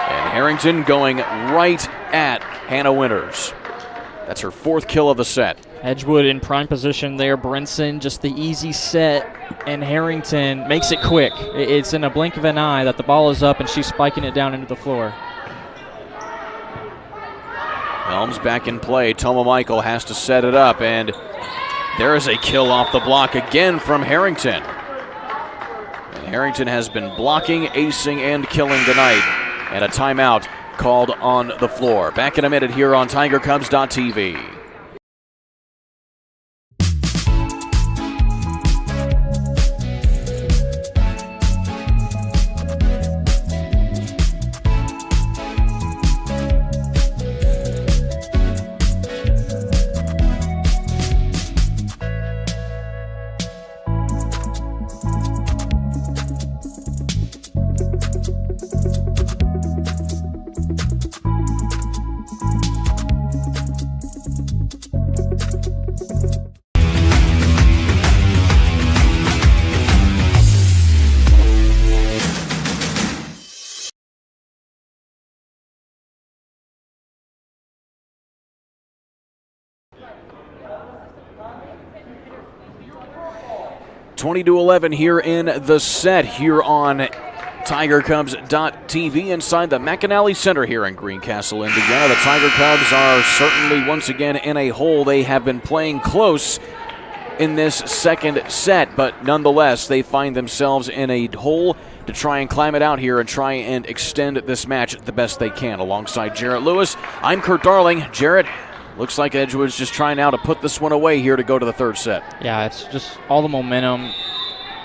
And Harrington going right at Hannah Winters. That's her 4th kill of the set. Edgewood in prime position there. Brinson, just the easy set, and Harrington makes it quick. It's in a blink of an eye that the ball is up and she's spiking it down into the floor. Helms back in play. Toma Michael has to set it up, and there is a kill off the block again from Harrington. And Harrington has been blocking, acing, and killing tonight. And a timeout called on the floor. Back in a minute here on TigerCubs.tv. (20-11) here in the set here on TigerCubs.tv inside the McAnally Center here in Greencastle, Indiana. The Tiger Cubs are certainly once again in a hole. They have been playing close in this second set, but nonetheless they find themselves in a hole to try and climb it out here and try and extend this match the best they can. Alongside Jarrett Lewis, I'm Kurt Darling. Jarrett, looks like Edgewood's just trying now to put this one away here to go to the third set. Yeah, it's just all the momentum.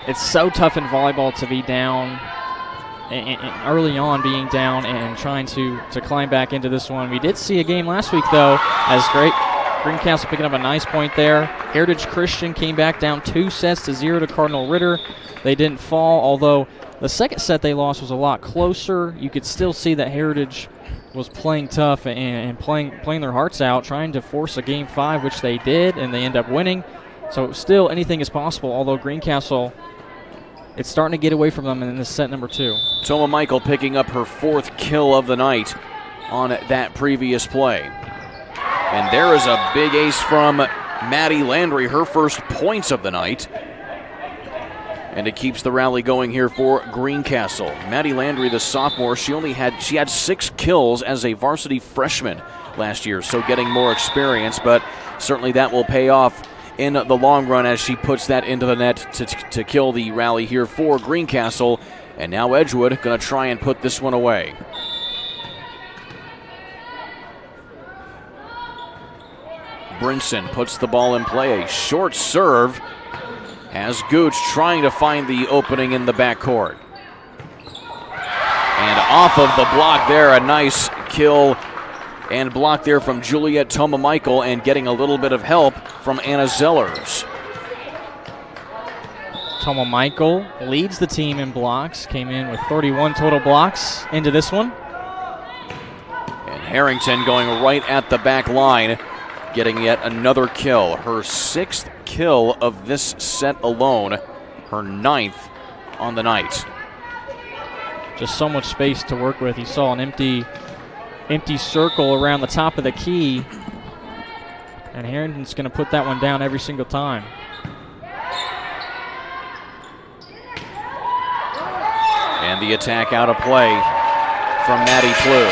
It's so tough in volleyball to be down and early on being down and trying to climb back into this one. We did see a game last week, though, as Greencastle picking up a nice point there. Heritage Christian came back down 2-0 to Cardinal Ritter. They didn't fall, although the second set they lost was a lot closer. You could still see that Heritage was playing tough and playing their hearts out, trying to force a Game 5, which they did, and they end up winning. So still anything is possible, although Greencastle, it's starting to get away from them in this set number 2. Toma Michael picking up her 4th kill of the night on that previous play. And there is a big ace from Maddie Landry, her first points of the night. And it keeps the rally going here for Greencastle. Maddie Landry, the sophomore, she had 6 kills as a varsity freshman last year, so getting more experience, but certainly that will pay off in the long run as she puts that into the net to kill the rally here for Greencastle. And now Edgewood going to try and put this one away. Brinson puts the ball in play. A short serve has Gooch trying to find the opening in the backcourt. And off of the block there, a nice kill and block there from Juliet Toma Michael, and getting a little bit of help from Anna Zellers. Toma Michael leads the team in blocks, came in with 31 total blocks into this one. And Harrington going right at the back line, getting yet another kill. Her 6th kill of this set alone, her 9th on the night. Just so much space to work with. You saw an empty circle around the top of the key, and Harrington's going to put that one down every single time. And the attack out of play. from Maddie Plew.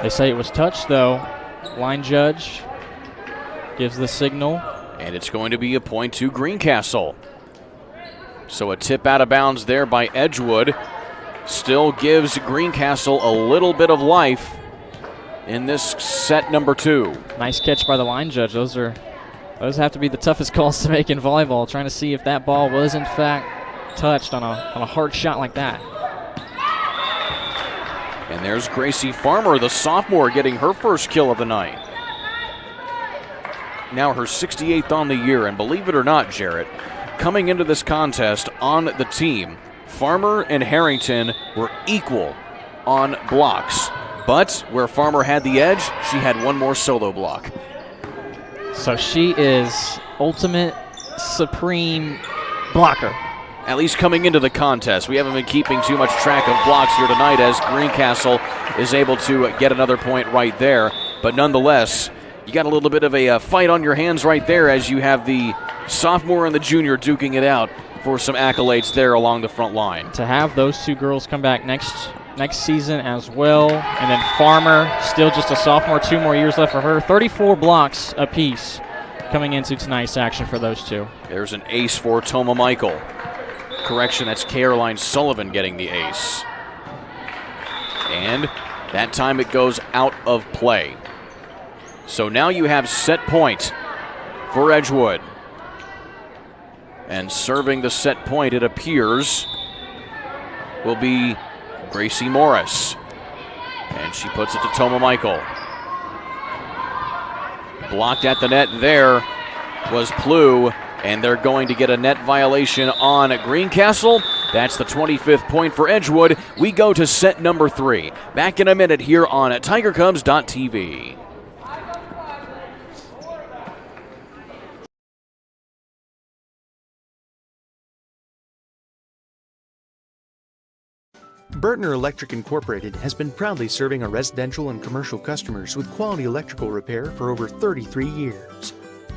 They say it was touched, though. Line judge gives the signal. And it's going to be a point to Greencastle. So a tip out of bounds there by Edgewood still gives Greencastle a little bit of life in this set number 2. Nice catch by the line judge. Those have to be the toughest calls to make in volleyball, trying to see if that ball was in fact touched on a hard shot like that. And there's Gracie Farmer, the sophomore, getting her first kill of the night. Now her 68th on the year, and believe it or not, Jarrett, coming into this contest on the team, Farmer and Harrington were equal on blocks. But where Farmer had the edge, she had one more solo block. So she is ultimate, supreme blocker. At least coming into the contest. We haven't been keeping too much track of blocks here tonight as Greencastle is able to get another point right there. But nonetheless, you got a little bit of a fight on your hands right there as you have the sophomore and the junior duking it out for some accolades there along the front line. To have those two girls come back next season as well. And then Farmer, still just a sophomore, 2 more years left for her. 34 blocks apiece coming into tonight's action for those two. There's an ace for Toma Michael. Correction, that's Caroline Sullivan getting the ace. And that time it goes out of play. So now you have set point for Edgewood. And serving the set point, it appears, will be Gracie Morris. And she puts it to Toma Michael. Blocked at the net there was Plew. And they're going to get a net violation on Greencastle. That's the 25th point for Edgewood. We go to set number 3. Back in a minute here on TigerCubs.tv. Burtner Electric Incorporated has been proudly serving our residential and commercial customers with quality electrical repair for over 33 years.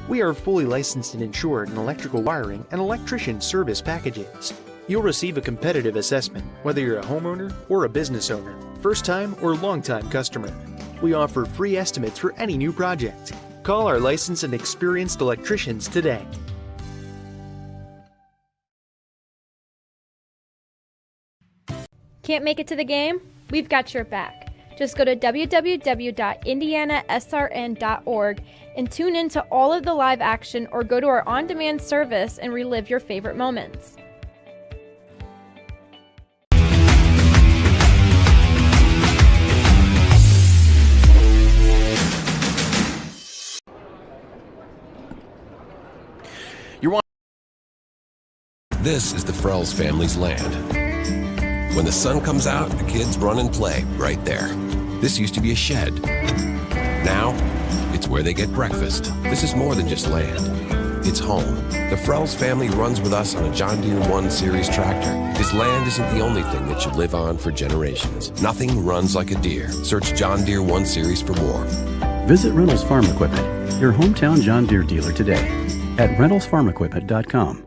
We are fully licensed and insured in electrical wiring and electrician service packages. You'll receive a competitive assessment, whether you're a homeowner or a business owner, first-time or long-time customer. We offer free estimates for any new project. Call our licensed and experienced electricians today. Can't make it to the game? We've got your back. Just go to www.IndianaSRN.org and tune in to all of the live action or go to our on-demand service and relive your favorite moments. This is the Frells family's land. When the sun comes out, the kids run and play right there. This used to be a shed. Now, it's where they get breakfast. This is more than just land. It's home. The Frells family runs with us on a John Deere 1 Series tractor. This land isn't the only thing that should live on for generations. Nothing runs like a Deere. Search John Deere 1 Series for more. Visit Reynolds Farm Equipment, your hometown John Deere dealer today at ReynoldsFarmEquipment.com.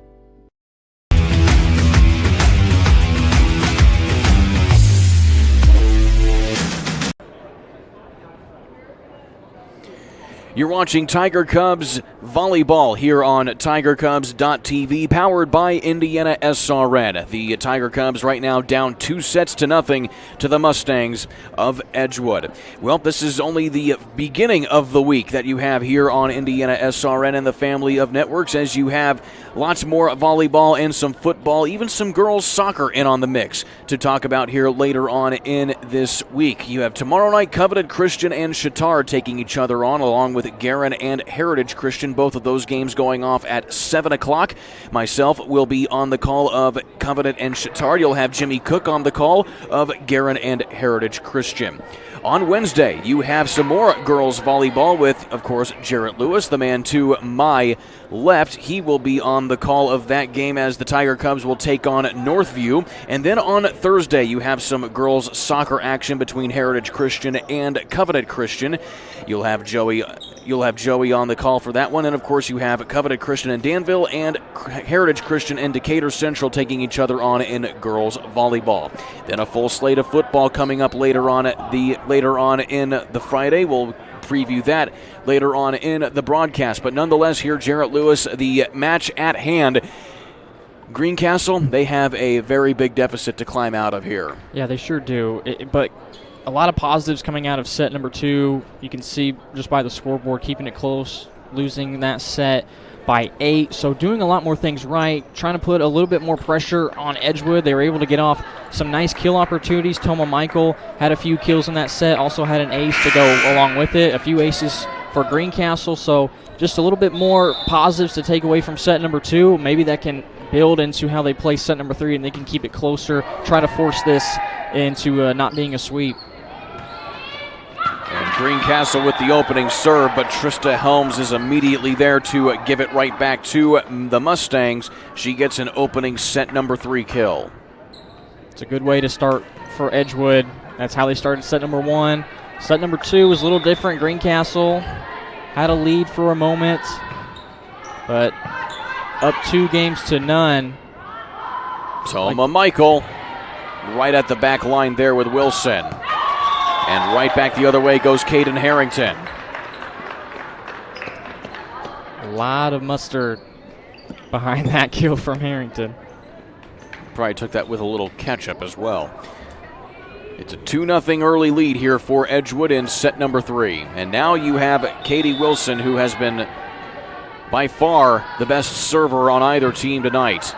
You're watching Tiger Cubs volleyball here on TigerCubs.tv, powered by IndianaSRN. The Tiger Cubs right now down 2-0 to the Mustangs of Edgewood. Well, this is only the beginning of the week that you have here on IndianaSRN and the family of networks, as you have lots more volleyball and some football, even some girls soccer in on the mix to talk about here later on in this week. You have tomorrow night Covenant Christian and Chatard taking each other on, along with Guerin and Heritage Christian, both of those games going off at 7 o'clock. Myself will be on the call of Covenant and Chatard. You'll have Jimmy Cook on the call of Guerin and Heritage Christian. On Wednesday, you have some more girls volleyball with, of course, Jarrett Lewis, the man to my left. He will be on the call of that game as the Tiger Cubs will take on Northview. And then on Thursday, you have some girls soccer action between Heritage Christian and Covenant Christian. You'll have Joey on the call for that one. And, of course, you have Covenant Christian in Danville and Heritage Christian and Decatur Central taking each other on in girls volleyball. Then a full slate of football coming up later on in the Friday. We'll preview that later on in the broadcast. But nonetheless, here, Jarrett Lewis, the match at hand. Greencastle, they have a very big deficit to climb out of here. Yeah, they sure do. But a lot of positives coming out of set number 2. You can see just by the scoreboard, keeping it close, losing that set by 8. So doing a lot more things right, trying to put a little bit more pressure on Edgewood. They were able to get off some nice kill opportunities. Toma Michael had a few kills in that set, also had an ace to go along with it, a few aces for Greencastle. So just a little bit more positives to take away from set number 2. Maybe that can build into how they play set number 3 and they can keep it closer, try to force this into not being a sweep. And Greencastle with the opening serve, but Trista Helms is immediately there to give it right back to the Mustangs. She gets an opening set number 3 kill. It's a good way to start for Edgewood. That's how they started set number 1. Set number 2 was a little different. Greencastle had a lead for a moment, but up 2-0. Toma Michael right at the back line there with Wilson. And right back the other way goes Caden Harrington. A lot of mustard behind that kill from Harrington. Probably took that with a little ketchup as well. It's a 2-0 early lead here for Edgewood in set number 3. And now you have Katie Wilson, who has been by far the best server on either team tonight.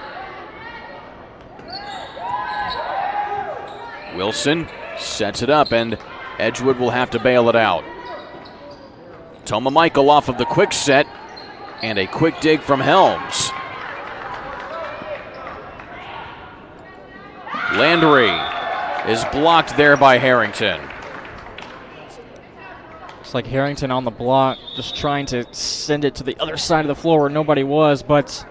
Wilson sets it up, and Edgewood will have to bail it out. Toma Michael off of the quick set, and a quick dig from Helms. Landry is blocked there by Harrington. It's like Harrington on the block, just trying to send it to the other side of the floor where nobody was. But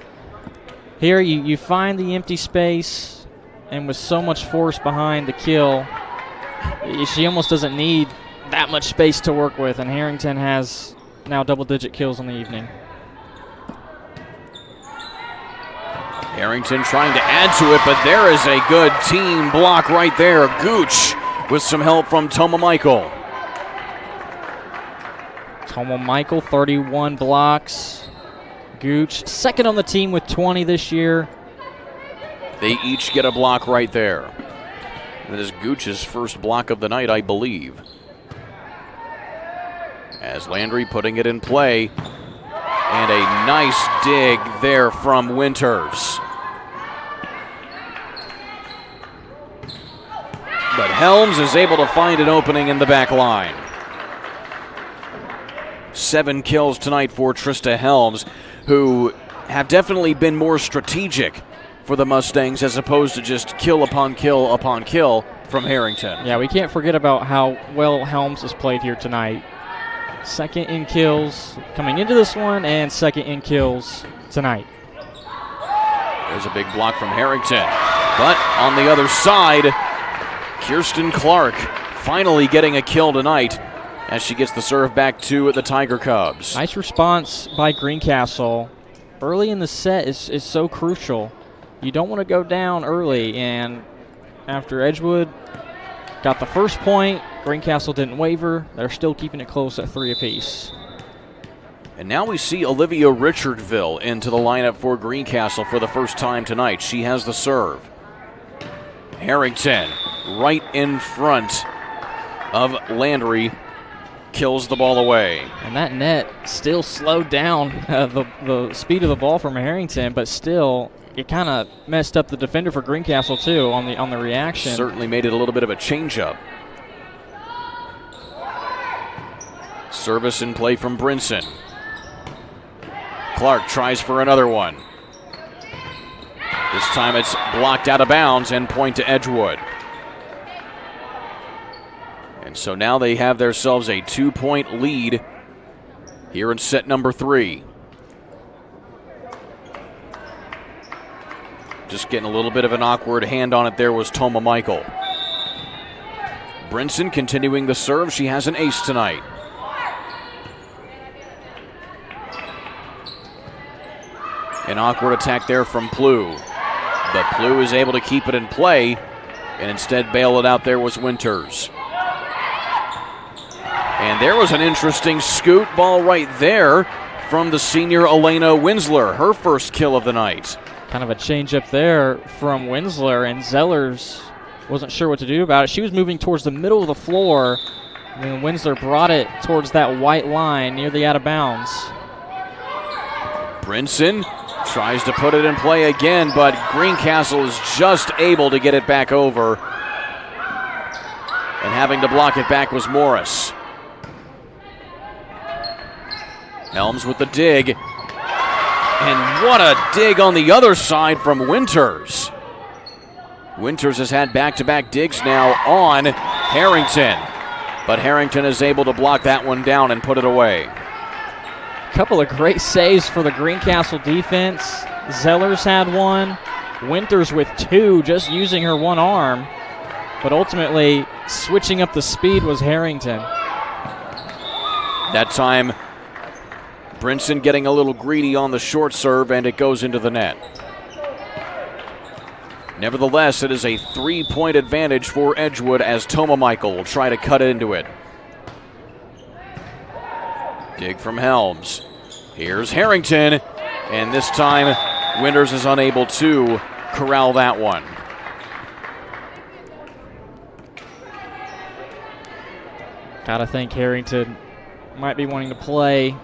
here you find the empty space, and with so much force behind the kill, she almost doesn't need that much space to work with, and Harrington has now double-digit kills on the evening. Harrington trying to add to it, but there is a good team block right there. Gooch with some help from Toma Michael. Toma Michael, 31 blocks. Gooch, second on the team with 20 this year. They each get a block right there. That is Gooch's first block of the night, I believe. As Landry putting it in play. And a nice dig there from Winters. But Helms is able to find an opening in the back line. 7 kills tonight for Trista Helms, who have definitely been more strategic for the Mustangs as opposed to just kill upon kill from Harrington. Yeah, we can't forget about how well Helms has played here tonight. Second in kills coming into this one, and second in kills tonight. There's a big block from Harrington. But on the other side, Kirsten Clark finally getting a kill tonight as she gets the serve back to the Tiger Cubs. Nice response by Greencastle. Early in the set is so crucial. You don't want to go down early, and after Edgewood got the first point, Greencastle didn't waver. They're still keeping it close at 3 apiece. And now we see Olivia Richardville into the lineup for Greencastle for the first time tonight. She has the serve. Harrington right in front of Landry kills the ball away. And that net still slowed down the speed of the ball from Harrington, but still it kind of messed up the defender for Greencastle too on the reaction. Certainly made it a little bit of a changeup. Service in play from Brinson. Clark tries for another one. This time it's blocked out of bounds and point to Edgewood. And so now they have themselves a 2-point lead here in set number 3. Just getting a little bit of an awkward hand on it there was Toma Michael. Brinson continuing the serve. She has an ace tonight. An awkward attack there from Plew. But Plew is able to keep it in play, and instead bail it out there was Winters. And there was an interesting scoot ball right there from the senior Elena Winsler, her first kill of the night. Kind of a change up there from Winsler, and Zellers wasn't sure what to do about it. She was moving towards the middle of the floor, and then Winsler brought it towards that white line near the out of bounds. Brinson tries to put it in play again, but Greencastle is just able to get it back over. And having to block it back was Morris. Helms with the dig. And what a dig on the other side from Winters. Winters has had back-to-back digs now on Harrington. But Harrington is able to block that one down and put it away. Couple of great saves for the Greencastle defense. Zellers had one. Winters with two, just using her one arm. But ultimately, switching up the speed was Harrington. That time, Brinson getting a little greedy on the short serve, and it goes into the net. Nevertheless, it is a 3-point advantage for Edgewood as Toma Michael will try to cut into it. Dig from Helms. Here's Harrington, and this time Winters is unable to corral that one. Gotta think Harrington might be wanting to play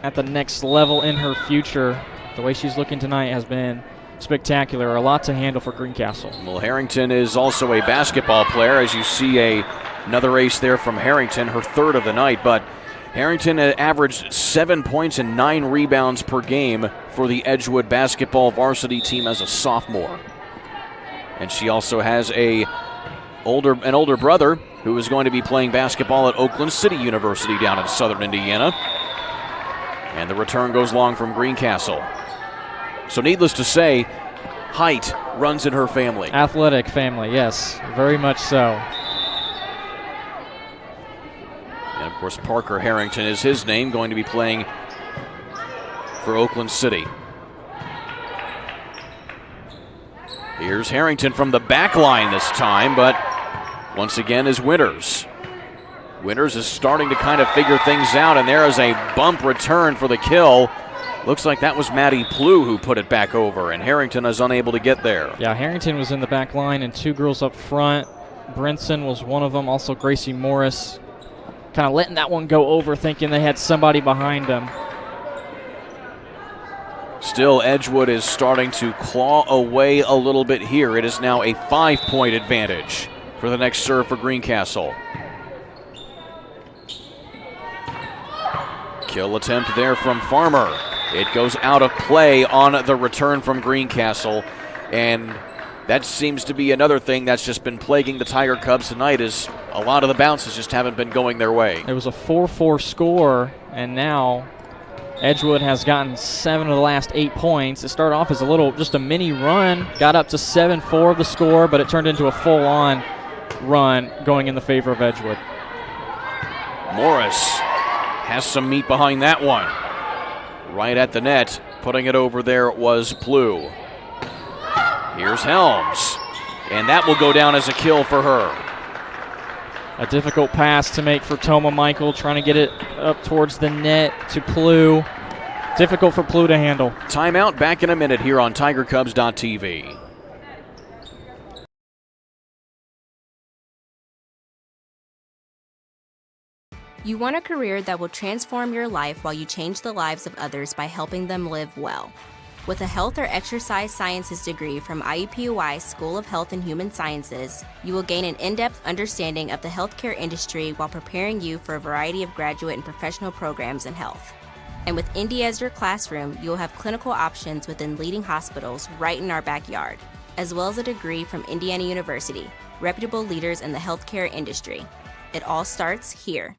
at the next level in her future. The way she's looking tonight has been spectacular. A lot to handle for Greencastle. Well, Harrington is also a basketball player, as you see another ace there from Harrington, her third of the night, but Harrington averaged 7 points and 9 rebounds per game for the Edgewood basketball varsity team as a sophomore. And she also has an older brother who is going to be playing basketball at Oakland City University down in southern Indiana. And the return goes long from Greencastle. So needless to say, height runs in her family. Athletic family, yes, very much so. And, of course, Parker Harrington is his name, going to be playing for Oakland City. Here's Harrington from the back line this time, but once again is Winters. Winters is starting to kind of figure things out, and there is a bump return for the kill. Looks like that was Maddie Plew who put it back over, and Harrington is unable to get there. Yeah, Harrington was in the back line, and two girls up front. Brinson was one of them, also Gracie Morris. Kind of letting that one go over, thinking they had somebody behind them. Still, Edgewood is starting to claw away a little bit here. It is now a 5-point advantage for the next serve for Greencastle. Kill attempt there from Farmer. It goes out of play on the return from Greencastle, and that seems to be another thing that's just been plaguing the Tiger Cubs tonight, is a lot of the bounces just haven't been going their way. It was a 4-4 score, and now Edgewood has gotten 7 of the last 8 points. It started off as just a mini run, got up to 7-4 the score, but it turned into a full-on run going in the favor of Edgewood. Morris has some meat behind that one. Right at the net, putting it over there was Plew. Here's Helms, and that will go down as a kill for her. A difficult pass to make for Toma Michael, trying to get it up towards the net to Plew. Difficult for Plew to handle. Timeout, back in a minute here on TigerCubs.tv. You want a career that will transform your life while you change the lives of others by helping them live well. With a health or exercise sciences degree from IUPUI School of Health and Human Sciences, you will gain an in-depth understanding of the healthcare industry while preparing you for a variety of graduate and professional programs in health. And with Indy as your classroom, you will have clinical options within leading hospitals right in our backyard, as well as a degree from Indiana University, reputable leaders in the healthcare industry. It all starts here.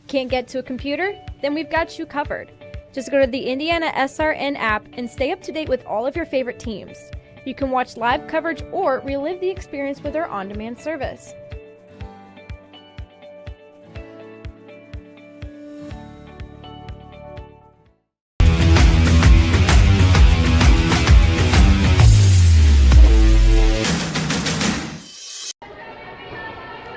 Can't get to a computer? Then we've got you covered. Just go to the IndianaSRN app and stay up to date with all of your favorite teams. You can watch live coverage or relive the experience with our on-demand service.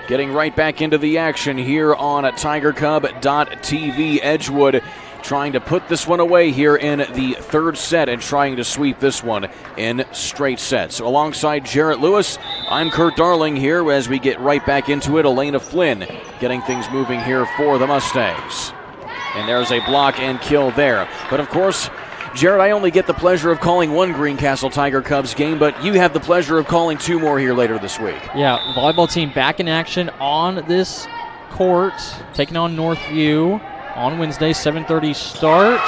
Getting right back into the action here on TigerCub.tv. Edgewood trying to put this one away here in the third set and trying to sweep this one in straight sets. So alongside Jarrett Lewis, I'm Kurt Darling here as we get right back into it. Elena Flynn getting things moving here for the Mustangs. And there's a block and kill there. But of course, Jared, I only get the pleasure of calling one Greencastle Tiger Cubs game, but you have the pleasure of calling two more here later this week. Yeah, volleyball team back in action on this court, taking on Northview on Wednesday, 7:30 start.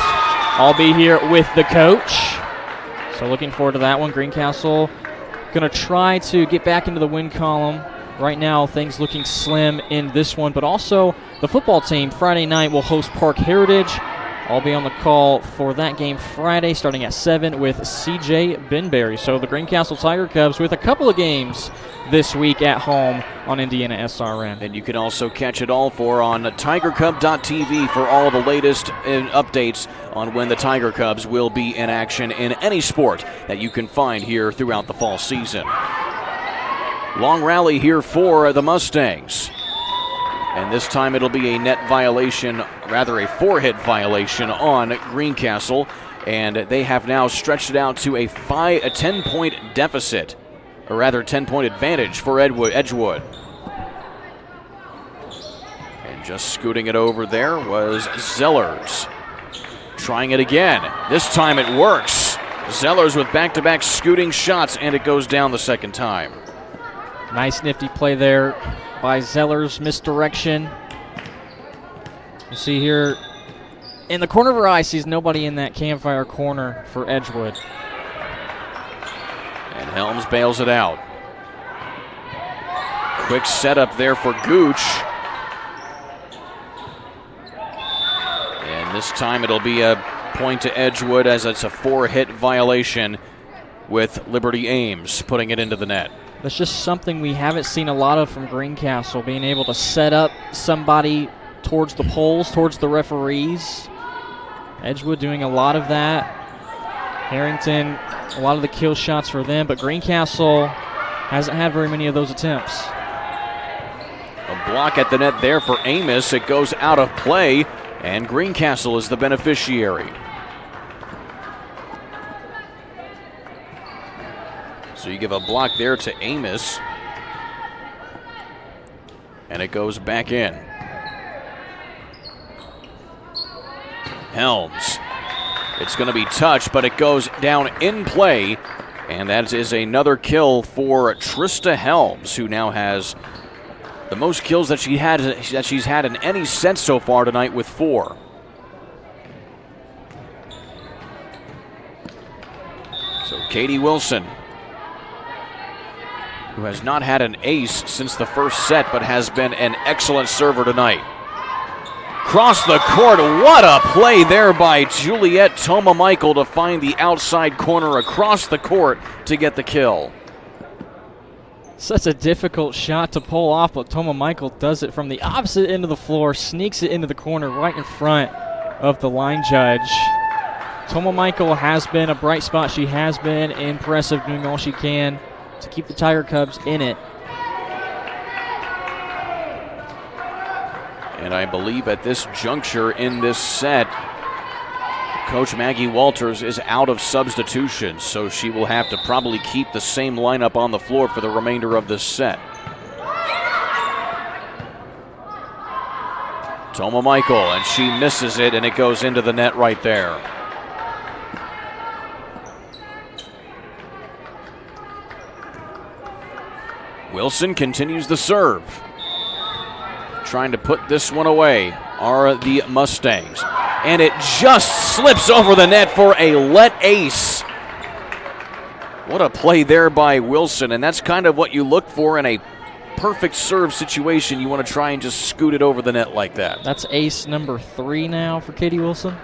I'll be here with the coach, so looking forward to that one. Greencastle going to try to get back into the win column. Right now, things looking slim in this one, but also the football team Friday night will host Park Heritage. I'll be on the call for that game Friday starting at 7 with CJ Benberry. So the Greencastle Tiger Cubs with a couple of games this week at home on IndianaSRN. And you can also catch it all on TigerCub.tv for all the latest updates on when the Tiger Cubs will be in action in any sport that you can find here throughout the fall season. Long rally here for the Mustangs. And this time it'll be a net violation, rather a four-hit violation on Greencastle. And they have now stretched it out to a 10-point deficit, or rather 10-point advantage for Edgewood. And just scooting it over there was Zellers. Trying it again. This time it works. Zellers with back-to-back scooting shots, and it goes down the second time. Nice nifty play there by Zellers, misdirection. You see here in the corner of her eye, sees nobody in that campfire corner for Edgewood. And Helms bails it out. Quick setup there for Gooch. And this time it'll be a point to Edgewood as it's a four-hit violation with Liberty Ames putting it into the net. That's just something we haven't seen a lot of from Greencastle, being able to set up somebody towards the poles, towards the referees. Edgewood doing a lot of that. Harrington, a lot of the kill shots for them, but Greencastle hasn't had very many of those attempts. A block at the net there for Amos. It goes out of play, and Greencastle is the beneficiary. So you give a block there to Amos, and it goes back in. Helms. It's going to be touched, but it goes down in play, and that is another kill for Trista Helms, who now has the most kills that she's had in any set so far tonight with 4. So Katie Wilson, who has not had an ace since the first set, but has been an excellent server tonight. Cross the court, what a play there by Juliet Toma-Michael to find the outside corner across the court to get the kill. Such a difficult shot to pull off, but Toma-Michael does it from the opposite end of the floor, sneaks it into the corner right in front of the line judge. Toma-Michael has been a bright spot. She has been impressive, doing all she can to keep the Tiger Cubs in it. And I believe at this juncture in this set, Coach Maggie Walters is out of substitutions, so she will have to probably keep the same lineup on the floor for the remainder of this set. Toma-Michael, and she misses it, and it goes into the net right there. Wilson continues the serve. Trying to put this one away are the Mustangs. And it just slips over the net for a let ace. What a play there by Wilson, and that's kind of what you look for in a perfect serve situation. You want to try and just scoot it over the net like that. That's ace number 3 now for Katie Wilson.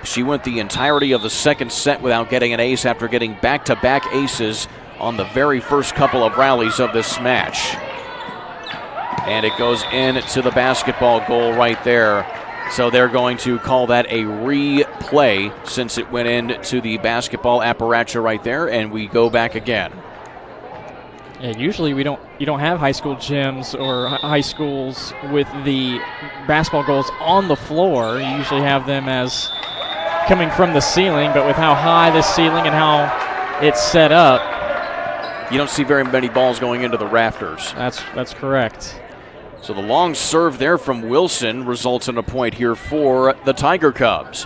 She went the entirety of the second set without getting an ace after getting back-to-back aces on the very first couple of rallies of this match. And it goes into the basketball goal right there. So they're going to call that a replay since it went into the basketball apparatus right there, and we go back again. Yeah, usually you don't have high school gyms or high schools with the basketball goals on the floor. You usually have them as coming from the ceiling, but with how high this ceiling and how it's set up, you don't see very many balls going into the rafters. That's correct. So the long serve there from Wilson results in a point here for the Tiger Cubs.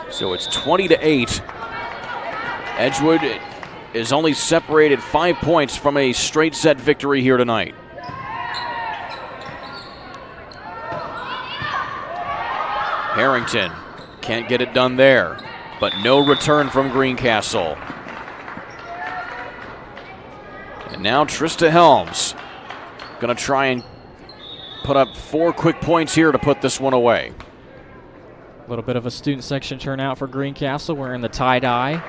So it's 20-8. Edgewood is only separated 5 points from a straight set victory here tonight. Harrington can't get it done there, but no return from Greencastle. And now Trista Helms going to try and put up 4 quick points here to put this one away. A little bit of a student section turnout for Greencastle wearing the tie-dye.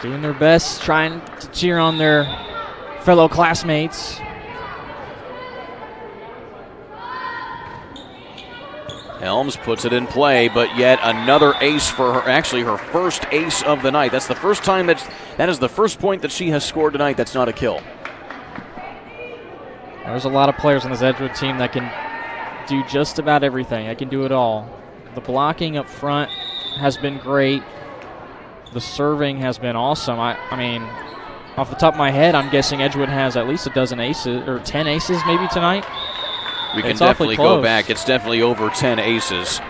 Doing their best, trying to cheer on their fellow classmates. Helms puts it in play, but yet another ace for her. Actually, her first ace of the night. That's the first time that is the first point that she has scored tonight. That's not a kill. There's a lot of players on this Edgewood team that can do just about everything. They can do it all. The blocking up front has been great. The serving has been awesome. I mean, off the top of my head, I'm guessing Edgewood has at least a dozen aces, or 10 aces maybe tonight. We can definitely go back. It's definitely over 10 aces,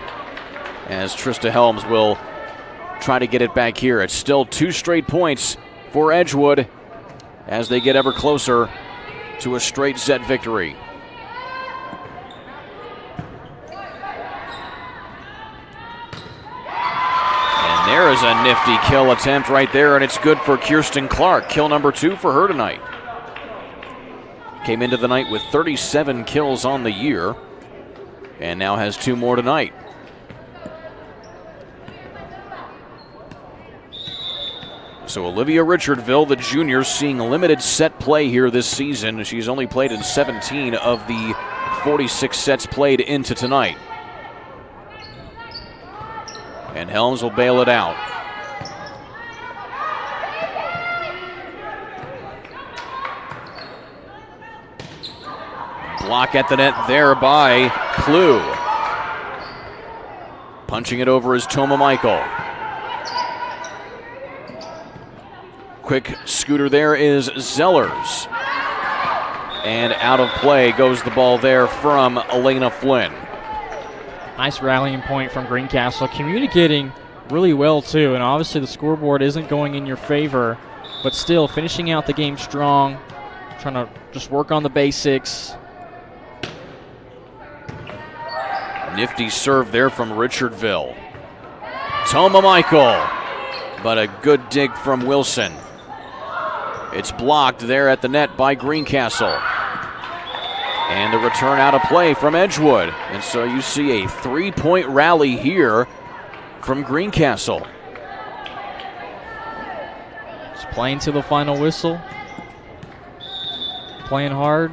as Trista Helms will try to get it back here. It's still 2 straight points for Edgewood as they get ever closer to a straight set victory. And there is a nifty kill attempt right there, and it's good for Kirsten Clark. Kill number 2 for her tonight. Came into the night with 37 kills on the year, and now has 2 more tonight. So Olivia Richardville, the junior, seeing limited set play here this season. She's only played in 17 of the 46 sets played into tonight. And Helms will bail it out. Block at the net there by Clue. Punching it over is Toma Michael. Quick scooter there is Zellers. And out of play goes the ball there from Elena Flynn. Nice rallying point from Greencastle, communicating really well too, and obviously the scoreboard isn't going in your favor, but still finishing out the game strong, trying to just work on the basics. Nifty serve there from Richardville. Toma Michael, but a good dig from Wilson. It's blocked there at the net by Greencastle. And the return out of play from Edgewood. And so you see a 3-point rally here from Greencastle. Just playing to the final whistle. Playing hard.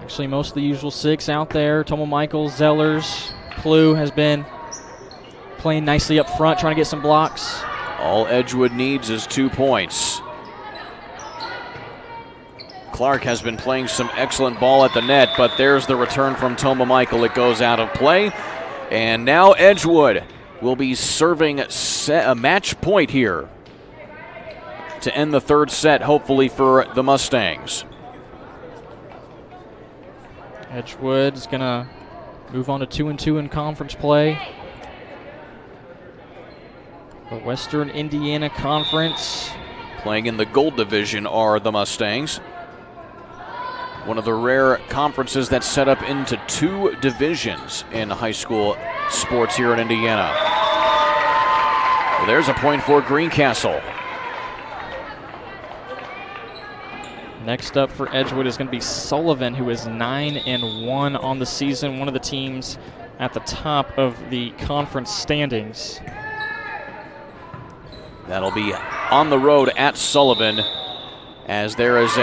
Actually most of the usual 6 out there. Toma Michael, Zellers, Clue has been playing nicely up front, trying to get some blocks. All Edgewood needs is 2 points. Clark has been playing some excellent ball at the net, but there's the return from Toma Michael. It goes out of play. And now Edgewood will be serving a match point here to end the 3rd set, hopefully for the Mustangs. Edgewood is going to move on to 2-2 in conference play. The Western Indiana Conference. Playing in the Gold Division are the Mustangs. One of the rare conferences that's set up into 2 divisions in high school sports here in Indiana. Well, there's a point for Greencastle. Next up for Edgewood is going to be Sullivan, who is 9-1 on the season, one of the teams at the top of the conference standings. That'll be on the road at Sullivan, as there is a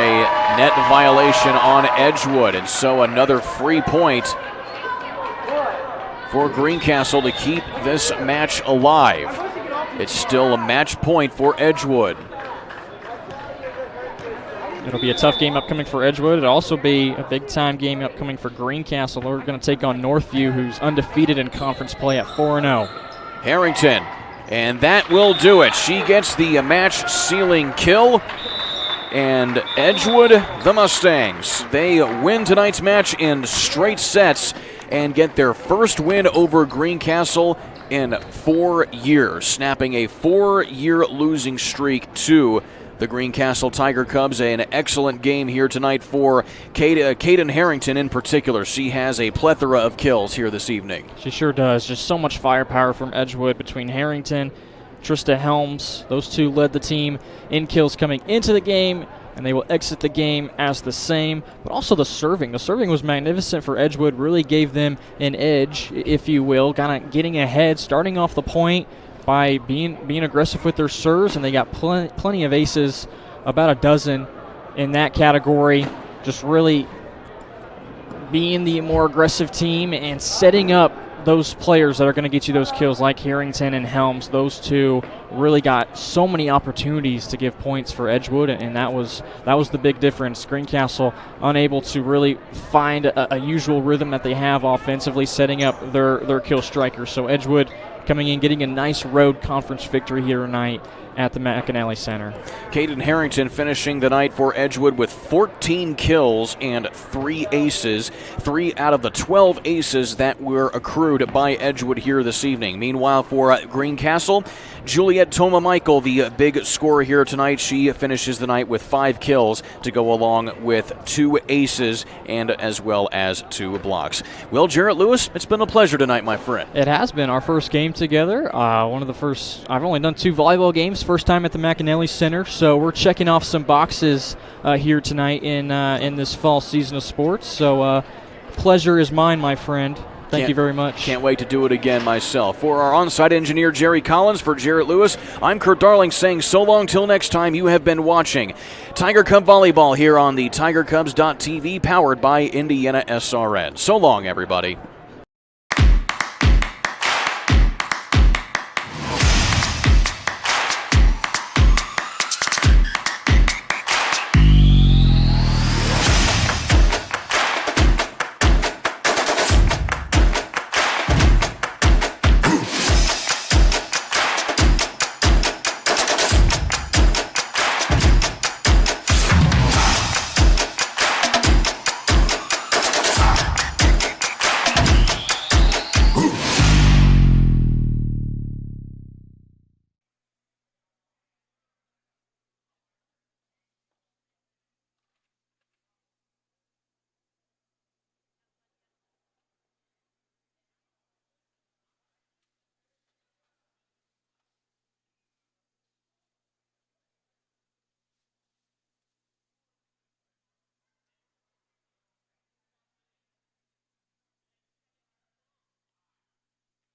net violation on Edgewood, and so another free point for Greencastle to keep this match alive. It's still a match point for Edgewood. It'll be a tough game upcoming for Edgewood. It'll also be a big-time game upcoming for Greencastle. We're going to take on Northview, who's undefeated in conference play at 4-0. Harrington, and that will do it. She gets the match-sealing kill. And Edgewood, the Mustangs, they win tonight's match in straight sets and get their first win over Greencastle in 4 years, snapping a 4-year losing streak to the Greencastle Tiger Cubs. An excellent game here tonight for Caden Harrington in particular. She has a plethora of kills here this evening. She sure does. Just so much firepower from Edgewood between Harrington, Trista Helms. Those two led the team in kills coming into the game, and they will exit the game as the same. But also the serving. The serving was magnificent for Edgewood, really gave them an edge, if you will, kind of getting ahead, starting off the point by being aggressive with their serves, and they got plenty of aces, about a dozen in that category, just really being the more aggressive team and setting up those players that are going to get you those kills like Harrington and Helms. Those two really got so many opportunities to give points for Edgewood, and that was the big difference. Greencastle unable to really find a usual rhythm that they have offensively, setting up their kill strikers. So Edgewood coming in, getting a nice road conference victory here tonight at the McAnally Center. Caden Harrington finishing the night for Edgewood with 14 kills and 3 aces. 3 out of the 12 aces that were accrued by Edgewood here this evening. Meanwhile, for Greencastle, Juliet Toma-Michael, the big scorer here tonight. She finishes the night with 5 kills to go along with 2 aces and as well as 2 blocks. Well, Jarrett Lewis, it's been a pleasure tonight, my friend. It has been our first game together. One of the first. I've only done 2 volleyball games. First time at the McAnally Center, so we're checking off some boxes here tonight in this fall season of sports. So pleasure is mine, my friend. Thank you very much. Can't wait to do it again myself. For our on-site engineer, Jerry Collins, for Jarrett Lewis, I'm Kurt Darling saying so long till next time. You have been watching Tiger Cub Volleyball here on the TigerCubs.tv, powered by IndianaSRN. So long, everybody.